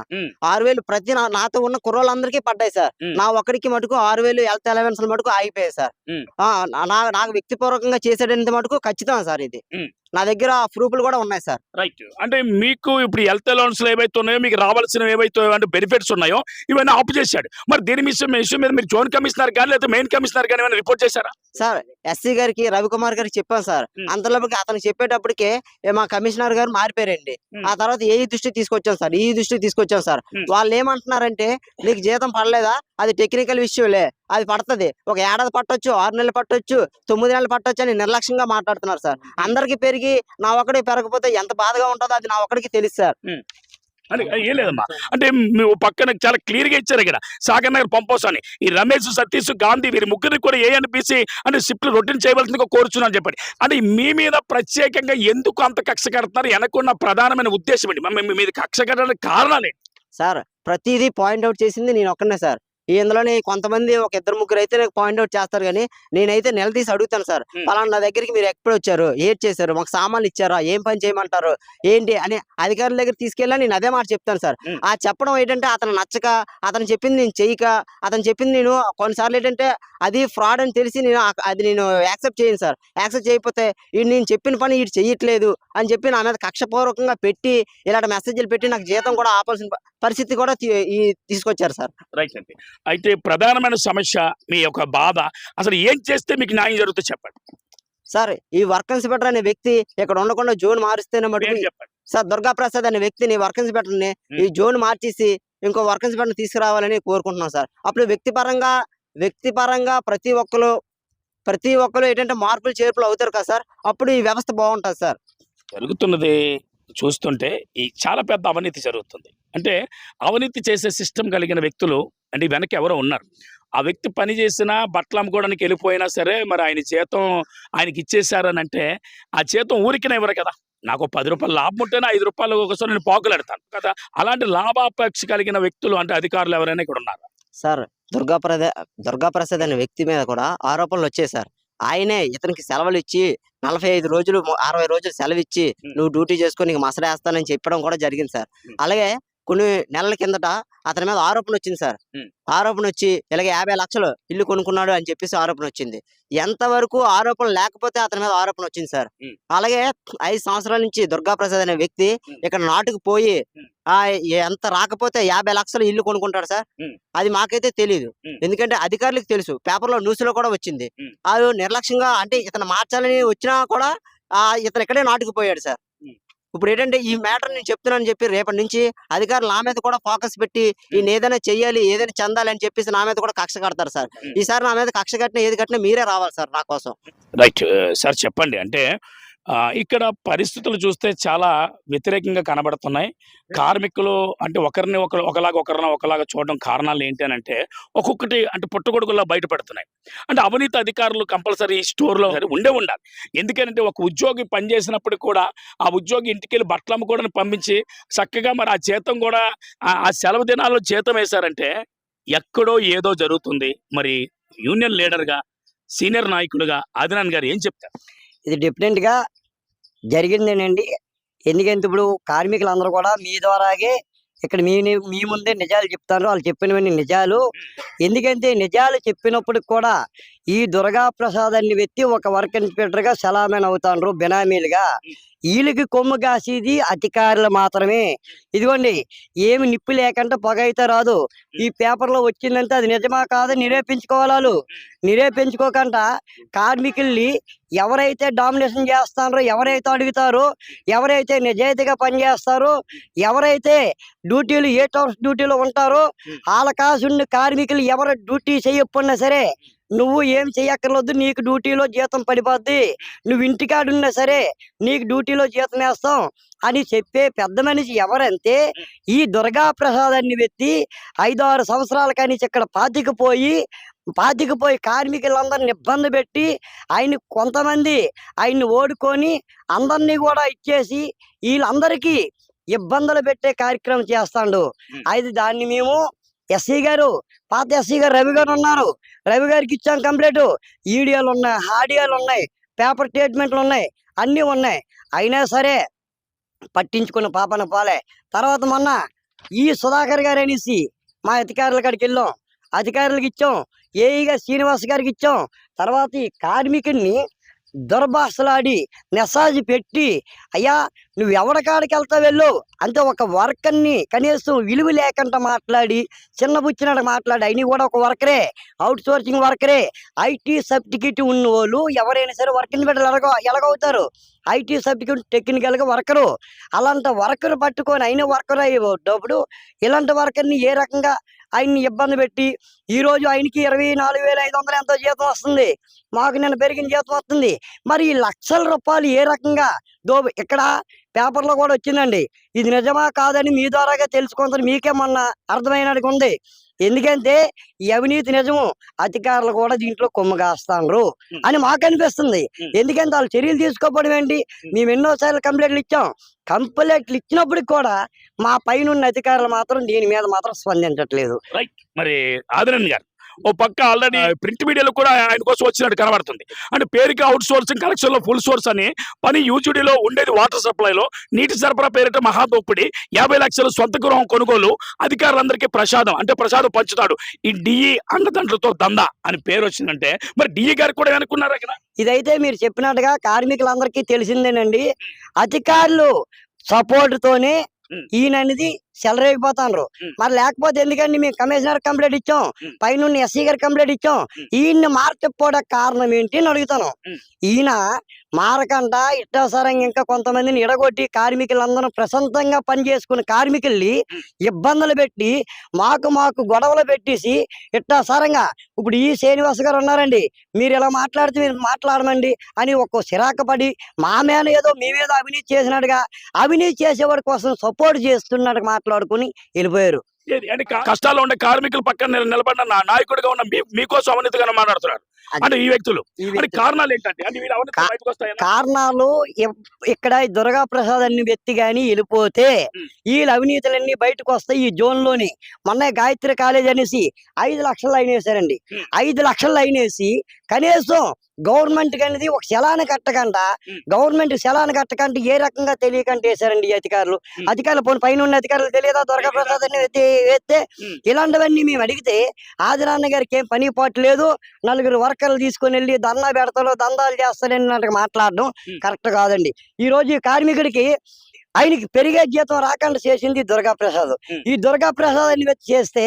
6,000 ప్రతి నాతో ఉన్న కుర్రోళ్ళందరికీ పడ్డాయి సార్. నా ఒక్కడికి మటుకు 6,000 హెల్త్ అలవెన్స్ మటుకు ఆగిపోయాయి సార్. నాకు వ్యక్తిపూర్వకంగా చేసేటంత మటుకు ఖచ్చితం సార్. ఇది నా దగ్గర ప్రూఫ్లు కూడా ఉన్నాయి సార్. రైట్. అంటే మీకు ఇప్పుడు హెల్త్ అలవెన్స్ ఏవైతే ఉన్నాయో, మీకు రావాల్సిన ఏవైతే అంటే బెనిఫిట్స్ ఉన్నాయో ఇవన్నీ ఆపు చేశాడు. మరి దీని విషయం మీద మీరు జోన్ కమిషనర్ కానీ లేదా మెయిన్ కమిషనర్ కానీ ఏమైనా రిపోర్ట్ చేశారా? సార్ ఎస్సీ గారికి రవికుమార్ గారికి చెప్పాను సార్. అంతలోకి అతను చెప్పేటప్పటికే మా కమిషనర్ గారు మారిపోయారండి. ఆ తర్వాత ఏ దృష్టికి తీసుకొచ్చాం సార్, ఈ దృష్టికి తీసుకొచ్చాం సార్. వాళ్ళు ఏమంటున్నారంటే నీకు జీతం పడలేదా, అది టెక్నికల్ విషయంలే, అది పడుతుంది, ఒక ఏడాది పట్టొచ్చు, 6 నెలలు పట్టొచ్చు, 9 నెలలు పట్టొచ్చు అని నిర్లక్ష్యంగా మాట్లాడుతున్నారు సార్. అందరికి పెరిగి నా ఒక్కడికి పెరగకపోతే ఎంత బాధగా ఉంటుందో అది నా ఒక్కడికి తెలుసు సార్. అని ఏం లేదమ్మా. అంటే పక్కన చాలా క్లియర్ గా ఇచ్చారు ఇక్కడ సాగర్ నగర్ పంపోస్ అని. ఈ రమేష్, సతీష్, గాంధీ వీరి ముగ్గురికి కూడా ఏఎన్పిసి అంటే షిఫ్ట్ రొటీన్ చేయవలసిందిగా కోరుచున్నాను చెప్పండి. అంటే మీ మీద ప్రత్యేకంగా ఎందుకు అంత కక్ష కడుతున్నారు? వెనకున్న ప్రధానమైన ఉద్దేశం ఏంటి? మీద కక్ష కట్టడానికి కారణాలే సార్. ప్రతిదీ పాయింట్ అవుట్ చేసింది నేను ఒక్కనే సార్. ఇందులోని కొంతమంది ఒక 2-3 అయితే నాకు పాయింట్ అవుట్ చేస్తారు, కానీ నేనైతే నిలదీసి అడుగుతాను సార్. పలానా నా దగ్గరికి మీరు ఎప్పుడు వచ్చారు, ఏం చేశారు, మాకు సామాన్లు ఇచ్చారా, ఏం పని చేయమంటారు ఏంటి అని అధికారుల దగ్గర తీసుకెళ్ళా నేను అదే మాట చెప్తాను సార్. ఆ చెప్పడం ఏంటంటే అతను నచ్చక, అతను చెప్పింది నేను చెయ్యక, అతను చెప్పింది నేను కొన్నిసార్లు ఏంటంటే అది ఫ్రాడ్ అని తెలిసి నేను యాక్సెప్ట్ చేయను సార్. యాక్సెప్ట్ చేయకపోతే నేను చెప్పిన పని వీడు చెయ్యట్లేదు అని చెప్పి నా మీద కక్షపూర్వకంగా పెట్టి ఇలాంటి మెసేజ్లు పెట్టి నాకు జీతం కూడా ఆపాల్సిన పరిస్థితి కూడా తీసుకొచ్చారు సార్. రైట్ అండి. అయితే ప్రధానమైన సమస్య మీ యొక్క బాధ, అసలు ఏం చేస్తే మీకు న్యాయం జరుగుతుంది చెప్పండి సార్. ఈ వర్క్ ఇన్స్పెక్టర్ అనే వ్యక్తి ఇక్కడ ఉండకుండా జోన్ మారుస్తేనే మటుకు చెప్పండి సార్. దుర్గా ప్రసాద్ అనే వ్యక్తిని వర్క్ ఇన్స్పెక్టర్ ని ఈ జోన్ మార్చేసి ఇంకో వర్క్ ఇన్స్పెక్టర్ తీసుకురావాలని కోరుకుంటున్నాం సార్. అప్పుడు వ్యక్తిపరంగా ప్రతి ఒక్కరు ఏంటంటే మార్పులు చేర్పులు అవుతారు కదా సార్. అప్పుడు ఈ వ్యవస్థ బాగుంటుంది సార్. జరుగుతున్నది చూస్తుంటే ఈ చాలా పెద్ద అవినీతి జరుగుతుంది. అంటే అవినీతి చేసే సిస్టమ్ కలిగిన వ్యక్తులు అంటే వెనక ఎవరో ఉన్నారు. ఆ వ్యక్తి పని చేసినా బట్టలు అమ్ముకోవడానికి వెళ్ళిపోయినా సరే మరి ఆయన జీతం ఆయనకి ఇచ్చేసారని అంటే ఆ జీతం ఊరికినే ఇవ్వరు కదా. నాకు 10 రూపాయలు లాభం ఉంటేనే 5 రూపాయలు ఒకసారి నేను పాకులాడతాను కదా. అలాంటి లాభాపేక్ష కలిగిన వ్యక్తులు అంటే అధికారులు ఎవరైనా ఇక్కడ ఉన్నారు సార్. దుర్గా ప్రసాద్ అనే వ్యక్తి మీద కూడా ఆరోపణలు వచ్చాయి సార్. ఆయనే ఇతనికి సెలవులు ఇచ్చి 45 రోజులు 60 రోజులు సెలవు ఇచ్చి నువ్వు డ్యూటీ చేసుకొని నీకు మసడేస్తానని చెప్పడం కూడా జరిగింది సార్. అలాగే కొన్ని నెలల కిందట అతని మీద ఆరోపణ వచ్చింది సార్. ఆరోపణ వచ్చి ఇలాగే 50 లక్షలు ఇల్లు కొనుక్కున్నాడు అని చెప్పేసి ఆరోపణ వచ్చింది. ఎంతవరకు ఆరోపణ లేకపోతే అతని మీద ఆరోపణ వచ్చింది సార్. అలాగే 5 సంవత్సరాల నుంచి దుర్గా ప్రసాద్ అనే వ్యక్తి ఇక్కడ నాటుకు పోయి ఎంత రాకపోతే 50 లక్షలు ఇల్లు కొనుక్కుంటాడు సార్. అది మాకైతే తెలియదు, ఎందుకంటే అధికారులకు తెలుసు, పేపర్లో న్యూస్ లో కూడా వచ్చింది. అది నిర్లక్ష్యంగా అంటే ఇతను మార్చాలని వచ్చినా కూడా ఇతను ఇక్కడే నాటుకుపోయాడు సార్. ఇప్పుడు ఏంటంటే ఈ మ్యాటర్ నేను చెప్తున్నాను చెప్పి రేపటి నుంచి అధికారులు నా మీద కూడా ఫోకస్ పెట్టి ఈయన ఏదైనా చెయ్యాలి, ఏదైనా చెందాలి అని చెప్పేసి నా మీద కూడా కక్ష కడతారు సార్. ఈసారి నా మీద కక్ష కట్టినా ఏది కట్టినా మీరే రావాలి సార్ నా కోసం. రైట్. సార్ చెప్పండి. అంటే ఇక్కడ పరిస్థితులు చూస్తే చాలా వ్యతిరేకంగా కనబడుతున్నాయి. కార్మికులు అంటే ఒకరిని ఒకలాగా చూడడం కారణాలు ఏంటి అని అంటే ఒక్కొక్కటి అంటే పుట్టగొడుగుల్లా బయటపడుతున్నాయి. అంటే అవినీతి అధికారులు కంపల్సరీ స్టోర్‌లో ఉండాలి. ఎందుకనంటే ఒక ఉద్యోగి పనిచేసినప్పుడు కూడా ఆ ఉద్యోగి ఇంటికెళ్ళి బట్టలు అమ్ముకోవడానికి పంపించి చక్కగా మరి ఆ జీతం కూడా ఆ సెలవు దినాల్లో జీతం వేశారంటే ఎక్కడో ఏదో జరుగుతుంది. మరి యూనియన్ లీడర్‌గా, సీనియర్ నాయకులుగా ఆదినారాయణ గారు ఏం చెప్తారు? ఇది డిఫరెంట్ గా జరిగిందేనండి. ఎందుకంటే ఇప్పుడు కార్మికులందరూ కూడా మీ ద్వారాగే ఇక్కడ మీ ముందే నిజాలు చెప్తారు. వాళ్ళు చెప్పినవన్నీ నిజాలు. ఎందుకంటే నిజాలు చెప్పినప్పుడు కూడా ఈ దుర్గా ప్రసాద్ అనే వ్యక్తి ఒక వర్క్ ఇన్స్పెక్టర్ గా సలామన్ అవుతాండ్రు బినామీలుగా. వీళ్ళకి కొమ్ము కాసేది అధికారులు మాత్రమే. ఇదిగోండి, ఏమి నిప్పు లేకుండా పొగ అయితే రాదు. ఈ పేపర్లో వచ్చిందంటే అది నిజమా కాదో నిరూపించుకోవాలి. వాళ్ళు నిరూపించుకోకుండా కార్మికుల్ని ఎవరైతే డామినేషన్ చేస్తారో, ఎవరైతే అడుగుతారో, ఎవరైతే నిజాయితీగా పనిచేస్తారో, ఎవరైతే డ్యూటీలు 8 hours డ్యూటీలో ఉంటారో వాళ్ళ కాసుండి కార్మికులు ఎవరు డ్యూటీ చేయకపోయినా సరే నువ్వు ఏం చెయ్యక్కర్లేదు, నీకు డ్యూటీలో జీతం పడిపోద్ది, నువ్వు ఇంటికాడున్నా సరే నీకు డ్యూటీలో జీతం వేస్తాం అని చెప్పే పెద్ద మనిషి ఎవరంటే ఈ దుర్గా ప్రసాద్ అనే వ్యక్తి 5-6 సంవత్సరాల కానీ ఇక్కడ పాతికిపోయి కార్మికులందరిని ఇబ్బంది పెట్టి కొంతమంది ఆయన్ని ఓడుకొని అందరినీ కూడా ఇచ్చేసి వీళ్ళందరికీ ఇబ్బందులు పెట్టే కార్యక్రమం చేస్తాడు. అయితే దాన్ని మేము ఎస్సీ గారు, పాత ఎస్సీ గారు రవి గారు ఉన్నారు, రవి గారికి ఇచ్చాం కంప్లైంట్. ఈడియోలు ఉన్నాయి, ఆడియోలు ఉన్నాయి, పేపర్ స్టేట్మెంట్లు ఉన్నాయి, అన్నీ ఉన్నాయి. అయినా సరే పట్టించుకున్న పాపన పోలే. తర్వాత మొన్న ఈ సుధాకర్ గారు అనేసి మా అధికారుల కాడికి వెళ్ళాం, అధికారులకు ఇచ్చాం, ఏఈగా శ్రీనివాస్ గారికి ఇచ్చాం. తర్వాత ఈ కార్మికుడిని దుర్భాషలాడి మెసేజ్ పెట్టి, అయ్యా నువ్వు ఎవరికాడికి వెళ్తావు వెళ్ళు అంటే ఒక వర్కర్ని కనీసం విలువ లేకుండా మాట్లాడి చిన్నబుచ్చినట్టు మాట్లాడి అయినా కూడా ఒక వర్కరే, అవుట్ సోర్సింగ్ వర్కరే. ఐటీ సర్టిఫికేట్ ఉన్న వాళ్ళు ఎవరైనా సరే వర్క్ పెట్టాలి, ఎలాగవుతారు? ఐటీ సర్టిఫికేట్ టెక్నికల్గా వర్కరు. అలాంటి వర్కర్ పట్టుకొని అయిన వర్కర్ అయ్యేటప్పుడు ఇలాంటి వర్కర్ని ఏ రకంగా ఆయన్ని ఇబ్బంది పెట్టి ఈరోజు ఆయనకి 24,500 ఎంతో జీతం వస్తుంది, మాకు నిన్న పెరిగిన జీతం వస్తుంది. మరి ఈ లక్షల రూపాయలు ఏ రకంగా ఇక్కడ పేపర్లో కూడా వచ్చిందండి. ఇది నిజమా కాదని మీ ద్వారాగా తెలుసుకుంటారు, మీకేమన్నా అర్థమైనట్టుగా ఉంది. ఎందుకంటే ఈ అవినీతి నిజము, అధికారులు కూడా దీంట్లో కొమ్ము కాస్తాండ్రు అని మాకు అనిపిస్తుంది. ఎందుకంటే వాళ్ళు చర్యలు తీసుకోకపోవడం ఏంటి? మేము ఎన్నోసార్లు కంప్లైంట్లు ఇచ్చాం. కంప్లైంట్లు ఇచ్చినప్పటికి కూడా మా పైన అధికారులు మాత్రం దీని మీద మాత్రం స్పందించట్లేదు. రైట్. మరి ఆదినారాయణ గారు ఓ పక్క ఆల్రెడీ ప్రింట్ మీడియాలో కూడా ఆయన కోసం వచ్చినట్టు కనబడుతుంది. అంటే పేరుకి అవుట్ సోర్సింగ్, కలెక్షన్ లో ఫుల్ సోర్స్ అని, పని యూజీడీలో ఉండేది వాటర్ సప్లైలో, నీటి సరఫరా పేరిట మహాదోపిడి, 50 లక్షల సొంత గృహం కొనుగోలు, అధికారులందరికీ ప్రసాదం అంటే ప్రసాదం పంచుతాడు, ఈ డిఈ అండదండలతో దందా అని పేరు వచ్చిందంటే మరి డిఈ గారికి కూడా అనుకున్నారా కదా? ఇదైతే మీరు చెప్పినట్టుగా కార్మికులందరికీ తెలిసిందేనండి. అధికారులు సపోర్ట్ తోనే ఈయన అనేది చెలరేగిపోతాండ్రు. మరి లేకపోతే ఎందుకండి మేము కమిషనర్ కంప్లైంట్ ఇచ్చాం, పైన ఎస్సీ గారి కంప్లైంట్ ఇచ్చాం, ఈయన్ని మార్చకపోవడానికి కారణం ఏంటి అని అడుగుతాను. ఈయన మారకుండా ఇష్టాసారంగా ఇంకా కొంతమందిని ఎడగొట్టి కార్మికులందరూ ప్రశాంతంగా పనిచేసుకుని కార్మికుల్ని ఇబ్బందులు పెట్టి మాకు గొడవలు పెట్టేసి ఇష్టాసారంగా ఇప్పుడు ఈ శ్రీనివాస్ గారు ఉన్నారండి, మీరు ఇలా మాట్లాడితే మీరు మాట్లాడమండి అని ఒక్కో సిరాక పడి మా మీద ఏదో మేమేదో అవినీతి చేసినట్టుగా, అవినీతి చేసేవాడి కోసం సపోర్ట్ చేస్తున్నట్టు మాట్లాడుకుని వెళ్ళిపోయారు. అంటే కష్టాల్లో ఉండే కార్మికుల పక్కన నిలబడిన నాయకుడిగా ఉన్న మీకోసం అవినీతిగా మాట్లాడుతున్నారు అంటే ఈ వ్యక్తులు. కారణాలు ఏంటంటే అంటే వీళ్ళు అవినీతి బయటకు వస్తాయి. కారణాలు ఇక్కడ దుర్గా ప్రసాద్ అనే వ్యక్తి గాని వెళ్ళిపోతే వీళ్ళ అవినీతులన్నీ బయటకు వస్తాయి. ఈ జోన్ లోని మొన్న గాయత్రి కాలేజ్ అనేసి 5 లక్షలు లైన్ వేసారండి. 5 లక్షలు లైన్ వేసి కనీసం గవర్నమెంట్ అనేది ఒక శలాన్ని కట్టకుండా, గవర్నమెంట్ శలాన్ని కట్టకంటే ఏ రకంగా తెలియకంటే వేసారండి ఈ అధికారులు. పోనీ పైన ఉన్న అధికారులు తెలియదా దుర్గా ప్రసాద్ అని వేస్తే? ఇలాంటివన్నీ మేము అడిగితే ఆదినారాయణ గారికి ఏం పని పాటు లేదు, 4 వర్కర్లు తీసుకొని వెళ్ళి ధర్నా పెడతాడు, దందాలు చేస్తాడని మాట్లాడడం కరెక్ట్ కాదండి. ఈ రోజు ఈ కార్మికుడికి ఆయనకి పెరిగే జీతం రాకుండా చేసింది దుర్గాప్రసాద్. ఈ దుర్గాప్రసాద్ అని వచ్చి చేస్తే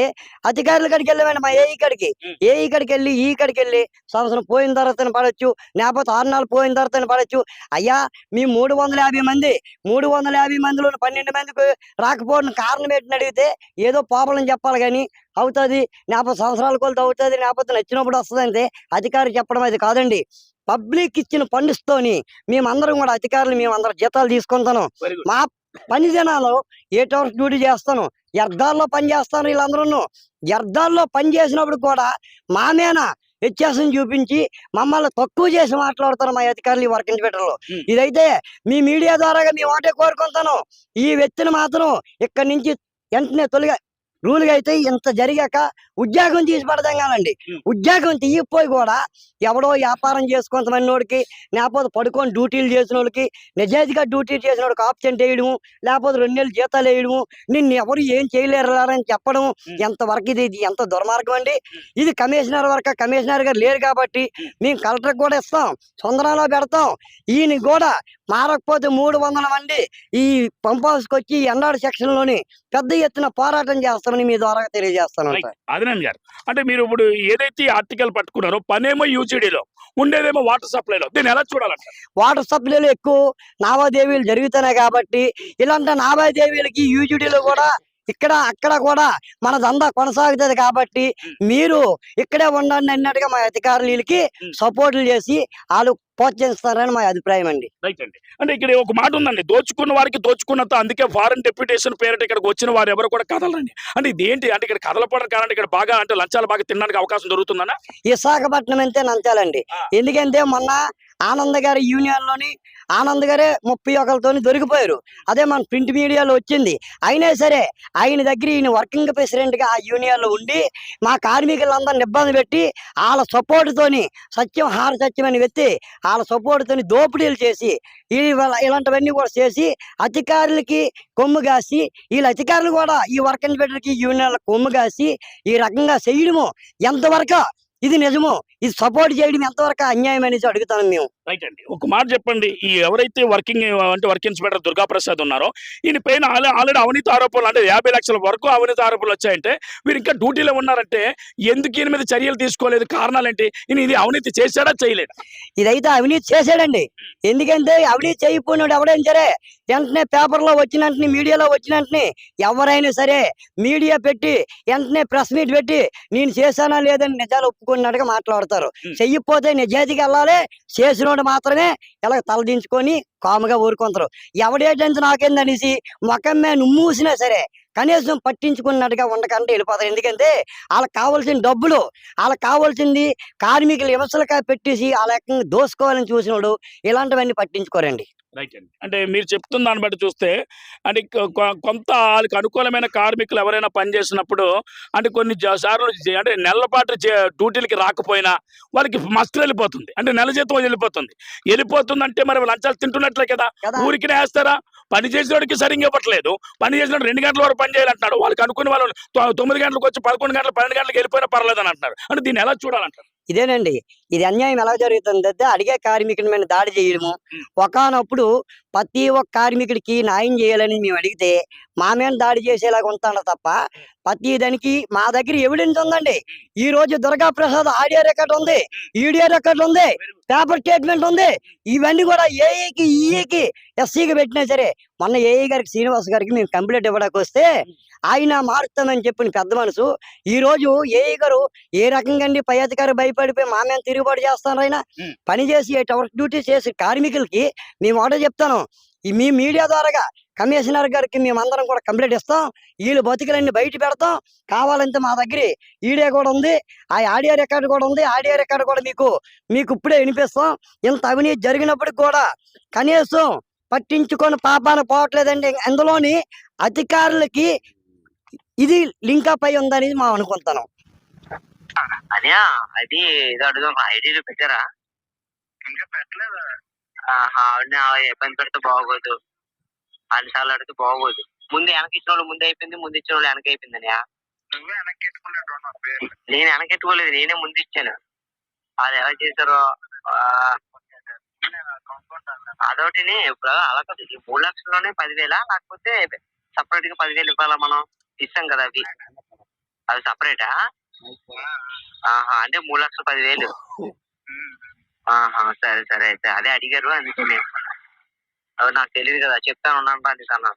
అధికారుల కాడికి వెళ్ళామండి, మా ఏఈ కాడికి. ఏఈ కాడికి వెళ్ళి ఈ కాడికి వెళ్ళి సంవత్సరం పోయిన తర్వాత పడవచ్చు, లేకపోతే 6 నెలలు పోయిన తర్వాత పడవచ్చు. అయ్యా మీ 350 మంది 350 మందిలో 12 మందికి రాకపోవడం కారణం ఏంటని అడిగితే ఏదో పాపలని చెప్పాలి కానీ అవుతుంది, లేకపోతే సంవత్సరాల కొలత అవుతుంది, లేకపోతే నచ్చినప్పుడు వస్తుంది అంటే అధికారి చెప్పడం అది కాదండి. పబ్లిక్ ఇచ్చిన ఫండ్స్ తోని మేమందరం కూడా అధికారులు మేమందరం జీతాలు తీసుకుంటాను. Very good. మా పని దినాలు 8 hours డ్యూటీ చేస్తాను. వ్యర్థాల్లో పని చేస్తాను. వీళ్ళందరూ వ్యర్థాల్లో పని చేసినప్పుడు కూడా మా మీద వ్యత్యాసం చూపించి మమ్మల్ని తక్కువ చేసి మాట్లాడుతారు మా అధికారులు, ఈ వర్క్ ఇన్స్పెక్టర్లు. ఇదైతే మీ మీడియా ద్వారాగా మేము ఒకటే కోరుకుంటాను, ఈ వ్యక్తిని మాత్రం ఇక్కడి నుంచి వెంటనే తొలిగా రూల్గా అయితే ఇంత జరిగాక ఉద్యోగం తీసి పడదాం కానండి. ఉద్యోగం తీయకపోయి కూడా ఎవడో వ్యాపారం చేసుకుంతమంది వాడికి, లేకపోతే పడుకొని డ్యూటీలు చేసిన వాళ్ళకి, నిజాయితీగా డ్యూటీ చేసిన వాడికి ఆప్షన్ వేయడము, లేకపోతే 2 నెలలు జీతాలు వేయడము, నిన్ను ఎవరు ఏం చేయలేరని చెప్పడం ఎంతవరకు ఇది ఎంత దుర్మార్గం అండి. ఇది కమిషనర్ వరకు, కమిషనర్ గారు లేరు కాబట్టి మేము కలెక్టర్కి కూడా ఇస్తాం, సొందనాలో పెడతాం. ఈయన కూడా మారకపోతే 300 మంది ఈ పంప్ హౌస్కి వచ్చి ఎన్నాడు సెక్షన్ లోని పెద్ద ఎత్తున పోరాటం చేస్తామని మీ ద్వారా తెలియజేస్తాను. అదనండి గారు, అంటే మీరు ఇప్పుడు ఏదైతే ఆర్టికల్ పట్టుకున్నారో పనేమో యూజీడీలో ఉండేదేమో వాటర్ సప్లైలో, దీన్ని ఎలా చూడాలంట? వాటర్ సప్లైలో ఎక్కువ లావాదేవీలు జరుగుతున్నాయి కాబట్టి ఇలాంటి లావాదేవీలకి యూజీడీలో కూడా ఇక్కడ అక్కడ కూడా మన దందా కొనసాగుతుంది కాబట్టి మీరు ఇక్కడే ఉండండి అన్నట్టుగా మా అధికారులు వీళ్ళకి సపోర్ట్లు చేసి వాళ్ళు ప్రోత్సహిస్తారని మా అభిప్రాయం అండి. రైట్ అండి. అంటే ఇక్కడ ఒక మాట ఉందండి, దోచుకున్న వారికి దోచుకున్నంత, అందుకే ఫారెన్ డెప్యుటేషన్ పేరిట ఇక్కడికి వచ్చిన వారు ఎవరు కూడా కదలరండి. అంటే ఇది ఏంటి అంటే ఇక్కడ కదలపడం కారణం ఇక్కడ బాగా అంటే లంచాలు బాగా తినడానికి అవకాశం దొరుకుతుందన్నా? విశాఖపట్నం అంతే నంచాలండి. ఎందుకంటే మొన్న ఆనంద్ గారి యూనియన్ లోని ఆనంద్ గారే 31 దొరికిపోయారు. అదే మన ప్రింట్ మీడియాలో వచ్చింది. అయినా సరే ఆయన దగ్గర ఈయన వర్కింగ్ ప్రెసిడెంట్ గా ఆ యూనియన్ లో ఉండి మా కార్మికులందరిని ఇబ్బంది పెట్టి వాళ్ళ సపోర్ట్ తోని సత్యం అని వ్యక్తి వాళ్ళ సపోర్ట్ తోని దోపిడీలు చేసి ఇలాంటివన్నీ కూడా చేసి అధికారులకి కొమ్ము కాసి, వీళ్ళ అధికారులు కూడా ఈ వర్క్ ఇన్స్పెక్టర్ కి యూనియన్ కొమ్ము కాసి ఈ రకంగా చేయడము ఎంతవరకు ఇది నిజమో, ఇది సపోర్ట్ చేయడం ఎంతవరకు అన్యాయం అనేసి అడుగుతాను మేము. రైట్ అండి. ఒక మాట చెప్పండి, ఈ ఎవరైతే వర్క్ ఇన్స్పెక్టర్ దుర్గాప్రసాద్ ఉన్నారో ఈయన పైన ఆల్రెడీ అవినీతి ఆరోపణలు అంటే 50 లక్షల వరకు అవినీతి ఆరోపణలు వచ్చాయంటే వీరు ఇంకా డ్యూటీలో ఉన్నారంటే ఎందుకు ఈయన మీద చర్యలు తీసుకోలేదు? కారణాలు ఏంటి? ఈయన ఇది అవినీతి చేశాడా చేయలేదా? ఇదైతే అవినీతి చేశాడండి. ఎందుకంటే అవినీతి చేయకపోయినాడు ఎవడైనా సరే వెంటనే పేపర్లో వచ్చినట్టుని, మీడియాలో వచ్చినట్టుని ఎవరైనా సరే మీడియా పెట్టి వెంటనే ప్రెస్ మీట్ పెట్టి నేను చేశానా లేదని నిజాలు ఒప్పుకున్నట్టుగా మాట్లాడతారు. చెయ్యకపోతే నిజాయితీగా వెళ్ళాలి, చేసినోడు మాత్రమే ఇలా తలదించుకొని కాముగా ఊరుకుంటారు. ఎవడేటంటే నాకేందనేసి ముఖం మీద నుమ్మూసినా సరే కనీసం పట్టించుకున్నట్టుగా ఉండకంటే వెళ్ళిపోతారు. ఎందుకంటే వాళ్ళకి కావాల్సిన డబ్బులు, వాళ్ళకి కావాల్సింది కార్మికులు విమర్శలుగా పెట్టేసి వాళ్ళ దోసుకోవాలని చూసినోడు ఇలాంటివన్నీ పట్టించుకోరండి. రైట్ అండి. అంటే మీరు చెప్తున్న దాన్ని బట్టి చూస్తే అంటే కొంత వాళ్ళకి అనుకూలమైన కార్మికులు ఎవరైనా పనిచేసినప్పుడు అంటే కొన్ని సార్లు అంటే నెలల పాటు డ్యూటీలకి రాకపోయినా వాళ్ళకి మస్తు వెళ్ళిపోతుంది, అంటే నెల జీతం వెళ్ళిపోతుంది అంటే మరి లంచాలు తింటున్నట్లే కదా. ఊరికినే వేస్తారా? పని చేసేవాడికి సరిగ్గా ఇవ్వట్లేదు, పని చేసినప్పుడు 2 గంటల వరకు పని చేయాలంటున్నాడు. వాళ్ళకి అనుకునే వాళ్ళు 9 గంటలకు వచ్చి 11 గంటలు 12 గంటలకు వెళ్ళిపోయినా పర్లేదు అని అంటున్నారు. అంటే దీన్ని ఎలా చూడాలంటారు? ఇదేనండి, ఇది అన్యాయం ఎలా జరుగుతుందంటే అడిగే కార్మికుడి మీద దాడి చేయడము. ఒకనప్పుడు ప్రతి ఒక్క కార్మికుడికి న్యాయం చేయాలని మేము అడిగితే మా మీద దాడి చేసేలాగా ఉంటాడు తప్ప ప్రతి దానికి మా దగ్గర ఎవిడెన్స్ ఉందండి. ఈ రోజు దుర్గాప్రసాద్ ఆడియో రికార్డ్ ఉంది, వీడియో రికార్డ్ ఉంది, పేపర్ స్టేట్మెంట్ ఉంది. ఇవన్నీ కూడా ఏఈకి, ఈఈకి, ఎస్సీకి పెట్టినా సరే మొన్న ఏఈ గారికి శ్రీనివాస్ గారికి మేము కంప్లైంట్ ఇవ్వడానికి వస్తే ఆయన మారుతామని చెప్పిన పెద్ద మనసు ఈ రోజు ఏఈ గారు ఏ రకంగా పై అధికారి భయపడిపోయి మా మీద తిరుగుబాటు చేస్తాను. ఆయన పని చేసి 8 hours డ్యూటీ చేసి కార్మికులకి మేము ఒకటే చెప్తాను, మీ మీడియా ద్వారాగా కమిషనర్ గారికి మేమందరం కూడా కంప్లైంట్ ఇస్తాం. వీళ్ళు బతికలన్నీ బయట పెడతాం. కావాలంటే మా దగ్గర వీడియో కూడా ఉంది, ఆ ఆడియో రికార్డు కూడా ఉంది. ఆడియో రికార్డు కూడా మీకు ఇప్పుడే వినిపిస్తాం. ఇంత అవినీతి జరిగినప్పటికి కూడా కనీసం పట్టించుకొని పాపాన పోవట్లేదండి. అందులోని అధికారులకి ఇది లింకప్ అయి ఉందనేది మా అనుకుంటాను. అదే అది ఏదో అడుగుదాం, ఐడీలు పెట్టారా? ఇంకా పెట్టలేదు. ఆవిడని ఇబ్బంది పెడితే బాగోదు, అన్నిసార్లు అడిగితే బాగోదు. ముందు వెనక ఇచ్చిన వాళ్ళు ముందు అయిపోయింది, ముందు ఇచ్చిన వాళ్ళు వెనక అయిపోయిందని. నేను వెనకెట్టుకోలేదు, నేనే ముందు ఇచ్చాను. అది ఎలా చేశారో అదొకటిని ఇప్పుడు అలా కాదు, ఈ 3 లక్షల్లోనే 10,000 లేకపోతే సపరేట్ గా 10,000 ఇవ్వాలా మనం? ఇస్తాం కదా అవి, అవి సపరేటా? ఆహా, అంటే 3,10,000. ఆహా, సరే సరే, అయితే అదే అడిగారు అందుకని. అది నాకు తెలియదు కదా, చెప్తాను ఉన్నాను అందుకన్నా.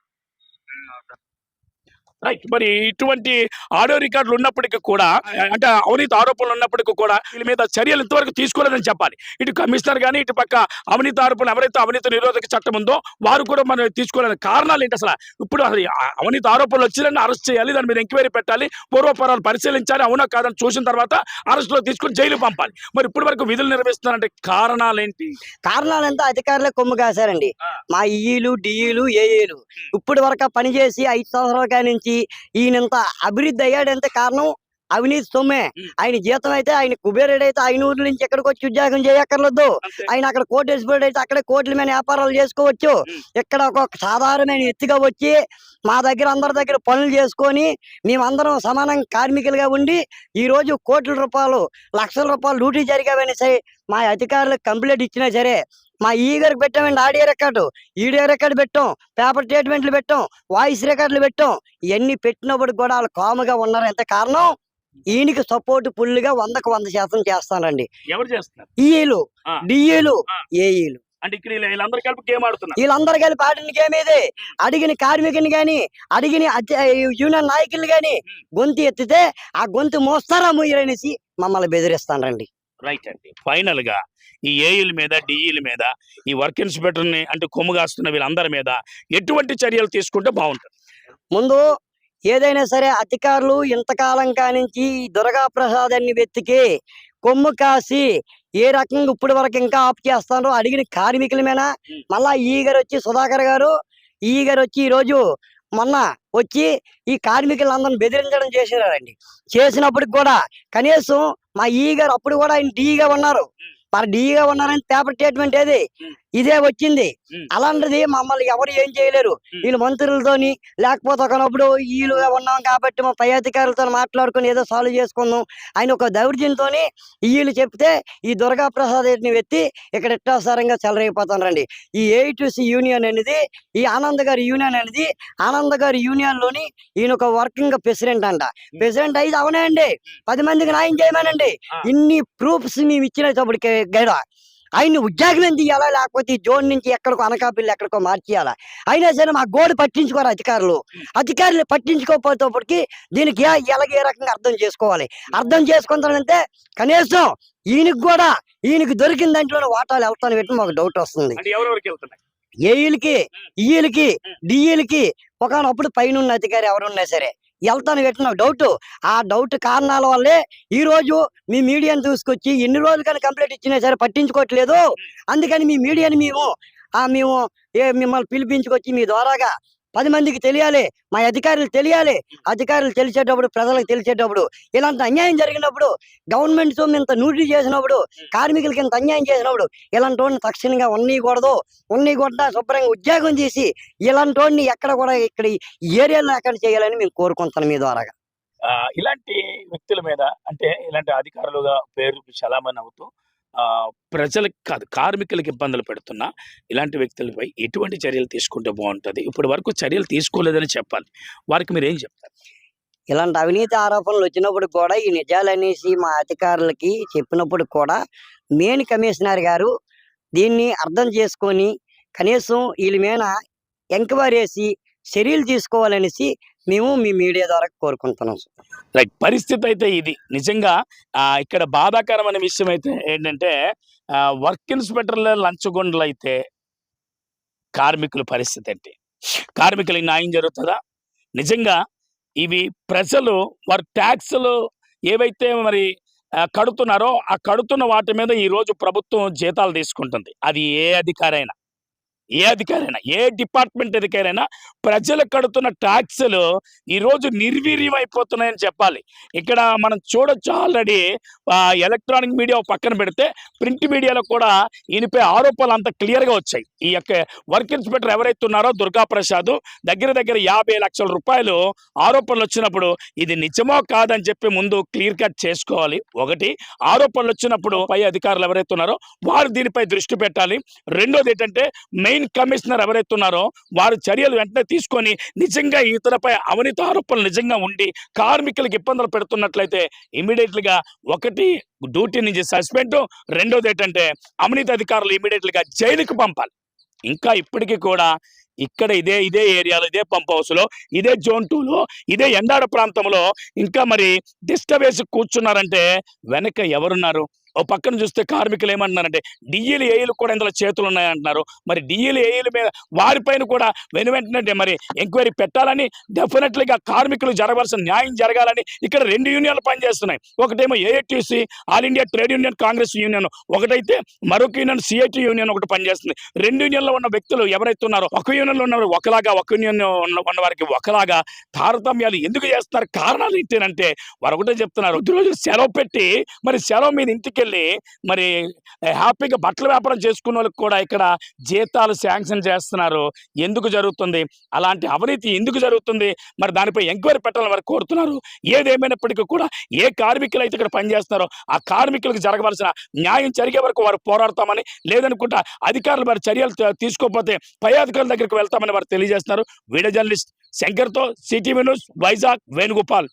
రైట్. మరి ఇటువంటి ఆడియో రికార్డులు ఉన్నప్పటికీ కూడా, అంటే అవినీతి ఆరోపణలు ఉన్నప్పటికీ కూడా వీళ్ళ మీద చర్యలు ఇంతవరకు తీసుకోలేదని చెప్పాలి. ఇటు కమిషనర్ కానీ, ఇటు పక్క అవినీతి ఆరోపణలు ఎవరైతే అవినీతి నిరోధక చట్టం ఉందో వారు కూడా మనం తీసుకోలేని కారణాలు ఏంటి అసలు? ఇప్పుడు అసలు అవినీతి ఆరోపణలు వచ్చిందని అరెస్ట్ చేయాలి, దాని మీద ఎంక్వైరీ పెట్టాలి, పూర్వపరాలు పరిశీలించాలి, అవునా కాదని చూసిన తర్వాత అరెస్టులో తీసుకుని జైలు పంపాలి. మరి ఇప్పటి వరకు విధులు నిర్వహిస్తున్నారంటే కారణాలు ఏంటి? కారణాలంతా అధికారులే కొమ్ము కాశారండి. మా ఈలు డిఈలు ఏఏలు ఇప్పుడు వరకు పనిచేసి 5 సంవత్సరాల కాడి నుంచి ఈయనంత అభివృద్ధి అయ్యాడంటే కారణం అవినీతి సొమ్మే. ఆయన జీతం అయితే, ఆయన కుబేరుడైతే ఆయన ఊర్ల నుంచి ఎక్కడికి వచ్చి ఉద్యోగం చేయక్కర్లేదు. ఆయన అక్కడ కోటేశ్వరుడు అయితే అక్కడే కోట్ల మీద వ్యాపారాలు చేసుకోవచ్చు. ఇక్కడ ఒక సాధారణమైన ఎత్తుగా వచ్చి మా దగ్గర అందరి దగ్గర పనులు చేసుకొని మేమందరం సమానం కార్మికులుగా ఉండి ఈ రోజు కోట్ల రూపాయలు, లక్షల రూపాయలు డ్యూటీ జరిగావని సరే మా అధికారులకు కంప్లైంట్ ఇచ్చినా సరే, మా ఈగరికి పెట్టామండి ఆడియో రికార్డు, వీడియో రికార్డు పెట్టాం, పేపర్ స్టేట్మెంట్లు పెట్టాం, వాయిస్ రికార్డులు పెట్టాం. ఇవన్నీ పెట్టినప్పుడు కూడా వాళ్ళు కాముగా ఉన్నారు. ఎంత కారణం? ఈయనకి సపోర్ట్ ఫుల్గా 100కు 100% చేస్తానండి. ఎవరు చేస్తున్నారు? ఈలు డిఈలు ఏఈలు అంటే ఇక్కడ వీళ్ళందరూ కలిపి గేమ్ ఆడుతున్నారు. వీళ్ళందరూ కలిపి ఆడిన గేమ్ ఇదే. అడిగిన కార్మికుని గాని, అడిగిన యూనియన్ నాయకులు గాని గొంతు ఎత్తితే ఆ గొంతు మోస్తారా ముయ్యరనేసి మమ్మల్ని బెదిరిస్తానండి. రైట్ అండి. ఫైనల్ గా ఈ ఏఈల మీద, డిఈల మీద, ఈ వర్క్ ఇన్స్పెక్టర్ ని అంటే కొమ్ము కాస్తున్న వీళ్ళందరి మీద ఎటువంటి చర్యలు తీసుకుంటే బాగుంటుంది? ముందు ఏదైనా సరే అధికారులు ఇంతకాలం కానించి దుర్గా ప్రసాద్ అన్ని వెతికి కొమ్ము కాసి ఏ రకంగా ఇప్పటి వరకు ఇంకా ఆప్ చేస్తారో అడిగిన కార్మికుల మీద మళ్ళా ఈ గారు వచ్చి సుధాకర్ గారు వచ్చి ఈ రోజు మొన్న వచ్చి ఈ కార్మికులందరిని బెదిరించడం చేసినారండి. చేసినప్పటికి కూడా కనీసం మా ఈ గారు అప్పుడు కూడా ఆయన డీగా ఉన్నారు, మరి డీగా ఉన్నారని పేపర్ స్టేట్మెంట్ ఏది ఇదే వచ్చింది. అలాంటిది మమ్మల్ని ఎవరు ఏం చేయలేరు. వీళ్ళు మంత్రులతోని లేకపోతే ఒకనప్పుడు వీళ్ళుగా ఉన్నాం కాబట్టి మా పై అధికారులతో మాట్లాడుకుని ఏదో సాల్వ్ చేసుకుందాం ఆయన ఒక దౌర్జన్యంతో వీళ్ళు చెప్తే ఈ దుర్గా ప్రసాద్ ని ఎత్తి ఇక్కడ ఇష్టాసారంగా చెలరైపోతారండి. ఈ ఏఐటీసీ యూనియన్ అనేది, ఈ ఆనంద్ గారి యూనియన్ అనేది, ఆనంద్ గారి యూనియన్ లోని ఈయన ఒక వర్కింగ్ ప్రెసిడెంట్ అంట. ప్రెసిడెంట్ అయితే అవునే అండి, 10 మందికి న్యాయం చేయమనండి. ఇన్ని ప్రూఫ్స్ మేము ఇచ్చినప్పటికే గైడ ఆయన ఉద్యోగం తీయాలా, లేకపోతే ఈ జోన్ నుంచి ఎక్కడికో అనకాపల్లి ఎక్కడికో మార్చేయాలా. అయినా సరే మా గోడు పట్టించుకోరు అధికారులు పట్టించుకోకపోతేప్పటికి దీనికి ఎలాగే రకంగా అర్థం చేసుకోవాలి. అర్థం చేసుకుంటానంటే కనీసం ఈయనకి దొరికిన దాంట్లో వాటాలు వెళ్తాను పెట్టి మాకు డౌట్ వస్తుంది. ఏఈలకి, ఈఈలకి, డిఈలకి ఒకనప్పుడు పైన ఉన్న అధికారి ఎవరున్నా సరే వెళ్తాను పెట్టిన డౌట్. ఆ డౌట్ కారణాల వల్లే ఈ రోజు మీ మీడియాని తీసుకొచ్చి ఎన్ని రోజులు కానీ కంప్లైంట్ ఇచ్చినా సరే పట్టించుకోవట్లేదు. అందుకని మీ మీడియాని మేము మిమ్మల్ని పిలిపించుకొచ్చి మీ ద్వారాగా 10 మందికి తెలియాలి, మా అధికారులు తెలియాలి. అధికారులు తెలిసేటప్పుడు, ప్రజలకు తెలిసేటప్పుడు, ఇలాంటి అన్యాయం జరిగినప్పుడు, గవర్నమెంట్ సొమ్ము ఇంత నూటీ చేసినప్పుడు, కార్మికులకి ఇంత అన్యాయం చేసినప్పుడు ఇలాంటి వాడిని తక్షణంగా ఉన్నీగొడ్డ శుభ్రంగా ఉద్యోగం చేసి ఇలాంటి వాడిని ఎక్కడ కూడా ఇక్కడ ఈ ఏరియాలో ఎక్కడ చేయాలని మేము కోరుకుంటాను మీ ద్వారా. ఇలాంటి వ్యక్తుల మీద, అంటే ఇలాంటి అధికారులుగా పేరు చలామణి అవుతూ ప్రజలకు కాదు కార్మికులకు ఇబ్బందులు పెడుతున్న ఇలాంటి వ్యక్తులపై ఎటువంటి చర్యలు తీసుకుంటే బాగుంటుంది? ఇప్పటి వరకు చర్యలు తీసుకోలేదని చెప్పాలి, వారికి మీరు ఏం చెప్తారు? ఇలాంటి అవినీతి ఆరోపణలు వచ్చినప్పుడు కూడా ఈ నిజాలనేసి మా అధికారులకి చెప్పినప్పుడు కూడా మెయిన్ కమిషనర్ గారు దీన్ని అర్థం చేసుకొని కనీసం వీళ్ళ మీద ఎంక్వైరీ చేసి చర్యలు తీసుకోవాలనేసి మేము మీ మీడియా ద్వారా కోరుకుంటున్నాం. రైట్. పరిస్థితి అయితే ఇది నిజంగా ఇక్కడ బాధాకరమైన విషయం అయితే ఏంటంటే వర్క్ ఇన్స్పెక్టర్ల లంచగొండలు అయితే కార్మికుల పరిస్థితి ఏంటి? కార్మికులకి న్యాయం జరుగుతుందా? నిజంగా ఇవి ప్రజలు వారి ట్యాక్సులు ఏవైతే మరి కడుతున్నారో ఆ కడుతున్న వాటి మీద ఈ రోజు ప్రభుత్వం జీతాలు తీసుకుంటుంది. అది ఏ అధికారైనా ఏ అధికారైనా, ఏ డిపార్ట్మెంట్ అధికారైనా ప్రజలు కడుతున్న ట్యాక్సులు ఈరోజు నిర్వీర్యం అయిపోతున్నాయని చెప్పాలి. ఇక్కడ మనం చూడొచ్చు ఆల్రెడీ ఎలక్ట్రానిక్ మీడియా పక్కన పెడితే ప్రింట్ మీడియాలో కూడా ఈయనపై ఆరోపణలు అంత క్లియర్గా వచ్చాయి. ఈ యొక్క వర్క్ ఇన్స్పెక్టర్ ఎవరైతే ఉన్నారో దుర్గాప్రసాద్ దగ్గర దగ్గర 50 లక్షల రూపాయలు ఆరోపణలు వచ్చినప్పుడు ఇది నిజమో కాదని చెప్పి ముందు క్లియర్ కట్ చేసుకోవాలి. ఒకటి, ఆరోపణలు వచ్చినప్పుడు పై అధికారులు ఎవరైతే ఉన్నారో వారు దీనిపై దృష్టి పెట్టాలి. రెండోది ఏంటంటే మెయిన్ కమిషనర్ ఎవరైతే ఉన్నారో వారు చర్యలు వెంటనే తీసుకొని నిజంగా ఇతరపై అవినీతి ఆరోపణలు నిజంగా ఉండి కార్మికులకు ఇబ్బందులు పెడుతున్నట్లయితే ఇమీడియట్ గా ఒకటి డ్యూటీ నుంచి సస్పెండ్, రెండోది ఏంటంటే అవినీతి అధికారులు ఇమీడియట్ గా జైలుకి పంపాలి. ఇంకా ఇప్పటికీ కూడా ఇక్కడ ఇదే ఏరియాలో, ఇదే పంప్ హౌస్ లో, ఇదే జోన్ 2లో, ఇదే ఎండాడ ప్రాంతంలో ఇంకా మరి డిస్టర్బ్ వేసి కూర్చున్నారంటే వెనక ఎవరున్నారు? ఓ పక్కన చూస్తే కార్మికులు ఏమంటున్నారంటే డిఈలు ఏఈలు కూడా ఇందులో చేతులు ఉన్నాయంటున్నారు. మరి డిఈలు ఏఈల మీద వారిపైన కూడా వెంటనే మరి ఎంక్వైరీ పెట్టాలని, డెఫినెట్లీగా కార్మికులు జరగవలసిన న్యాయం జరగాలని ఇక్కడ 2 యూనియన్లు పనిచేస్తున్నాయి. ఒకటేమో AITC all India trade union Congress union ఒకటైతే, మరొక యూనియన్ సిఐటి యూనియన్ ఒకటి పనిచేస్తుంది. 2 యూనియన్లో ఉన్న వ్యక్తులు ఎవరైతే ఉన్నారో ఒక యూనియన్లో ఉన్నవారు ఒకలాగా, ఒక యూనియన్ ఉన్న వారికి ఒకలాగా తారతమ్యాలు ఎందుకు చేస్తున్నారు? కారణాలు ఏంటంటే వారు ఒకటే చెప్తున్నారు, 10 రోజులు సెలవు పెట్టి మరి సెలవు మీద ఇంటికి మరి హ్యాపీగా బట్టల వ్యాపారం చేసుకున్న వాళ్ళకి కూడా ఇక్కడ జీతాలు శాంక్షన్ చేస్తున్నారు. ఎందుకు జరుగుతుంది? అలాంటి అవినీతి ఎందుకు జరుగుతుంది? మరి దానిపై ఎంక్వైరీ పెట్టాలని వారు కోరుతున్నారు. ఏదేమైనప్పటికీ కూడా ఏ కార్మికులు అయితే ఇక్కడ పనిచేస్తున్నారో ఆ కార్మికులకు జరగవలసిన న్యాయం జరిగే వరకు వారు పోరాడతామని, లేదనుకుంటా అధికారులు వారి చర్యలు తీసుకోకపోతే పై అధికారుల దగ్గరికి వెళ్తామని వారు తెలియజేస్తున్నారు. వీడియో జర్నలిస్ట్ శంకర్తో సిటీవీ న్యూస్, వైజాగ్, వేణుగోపాల్.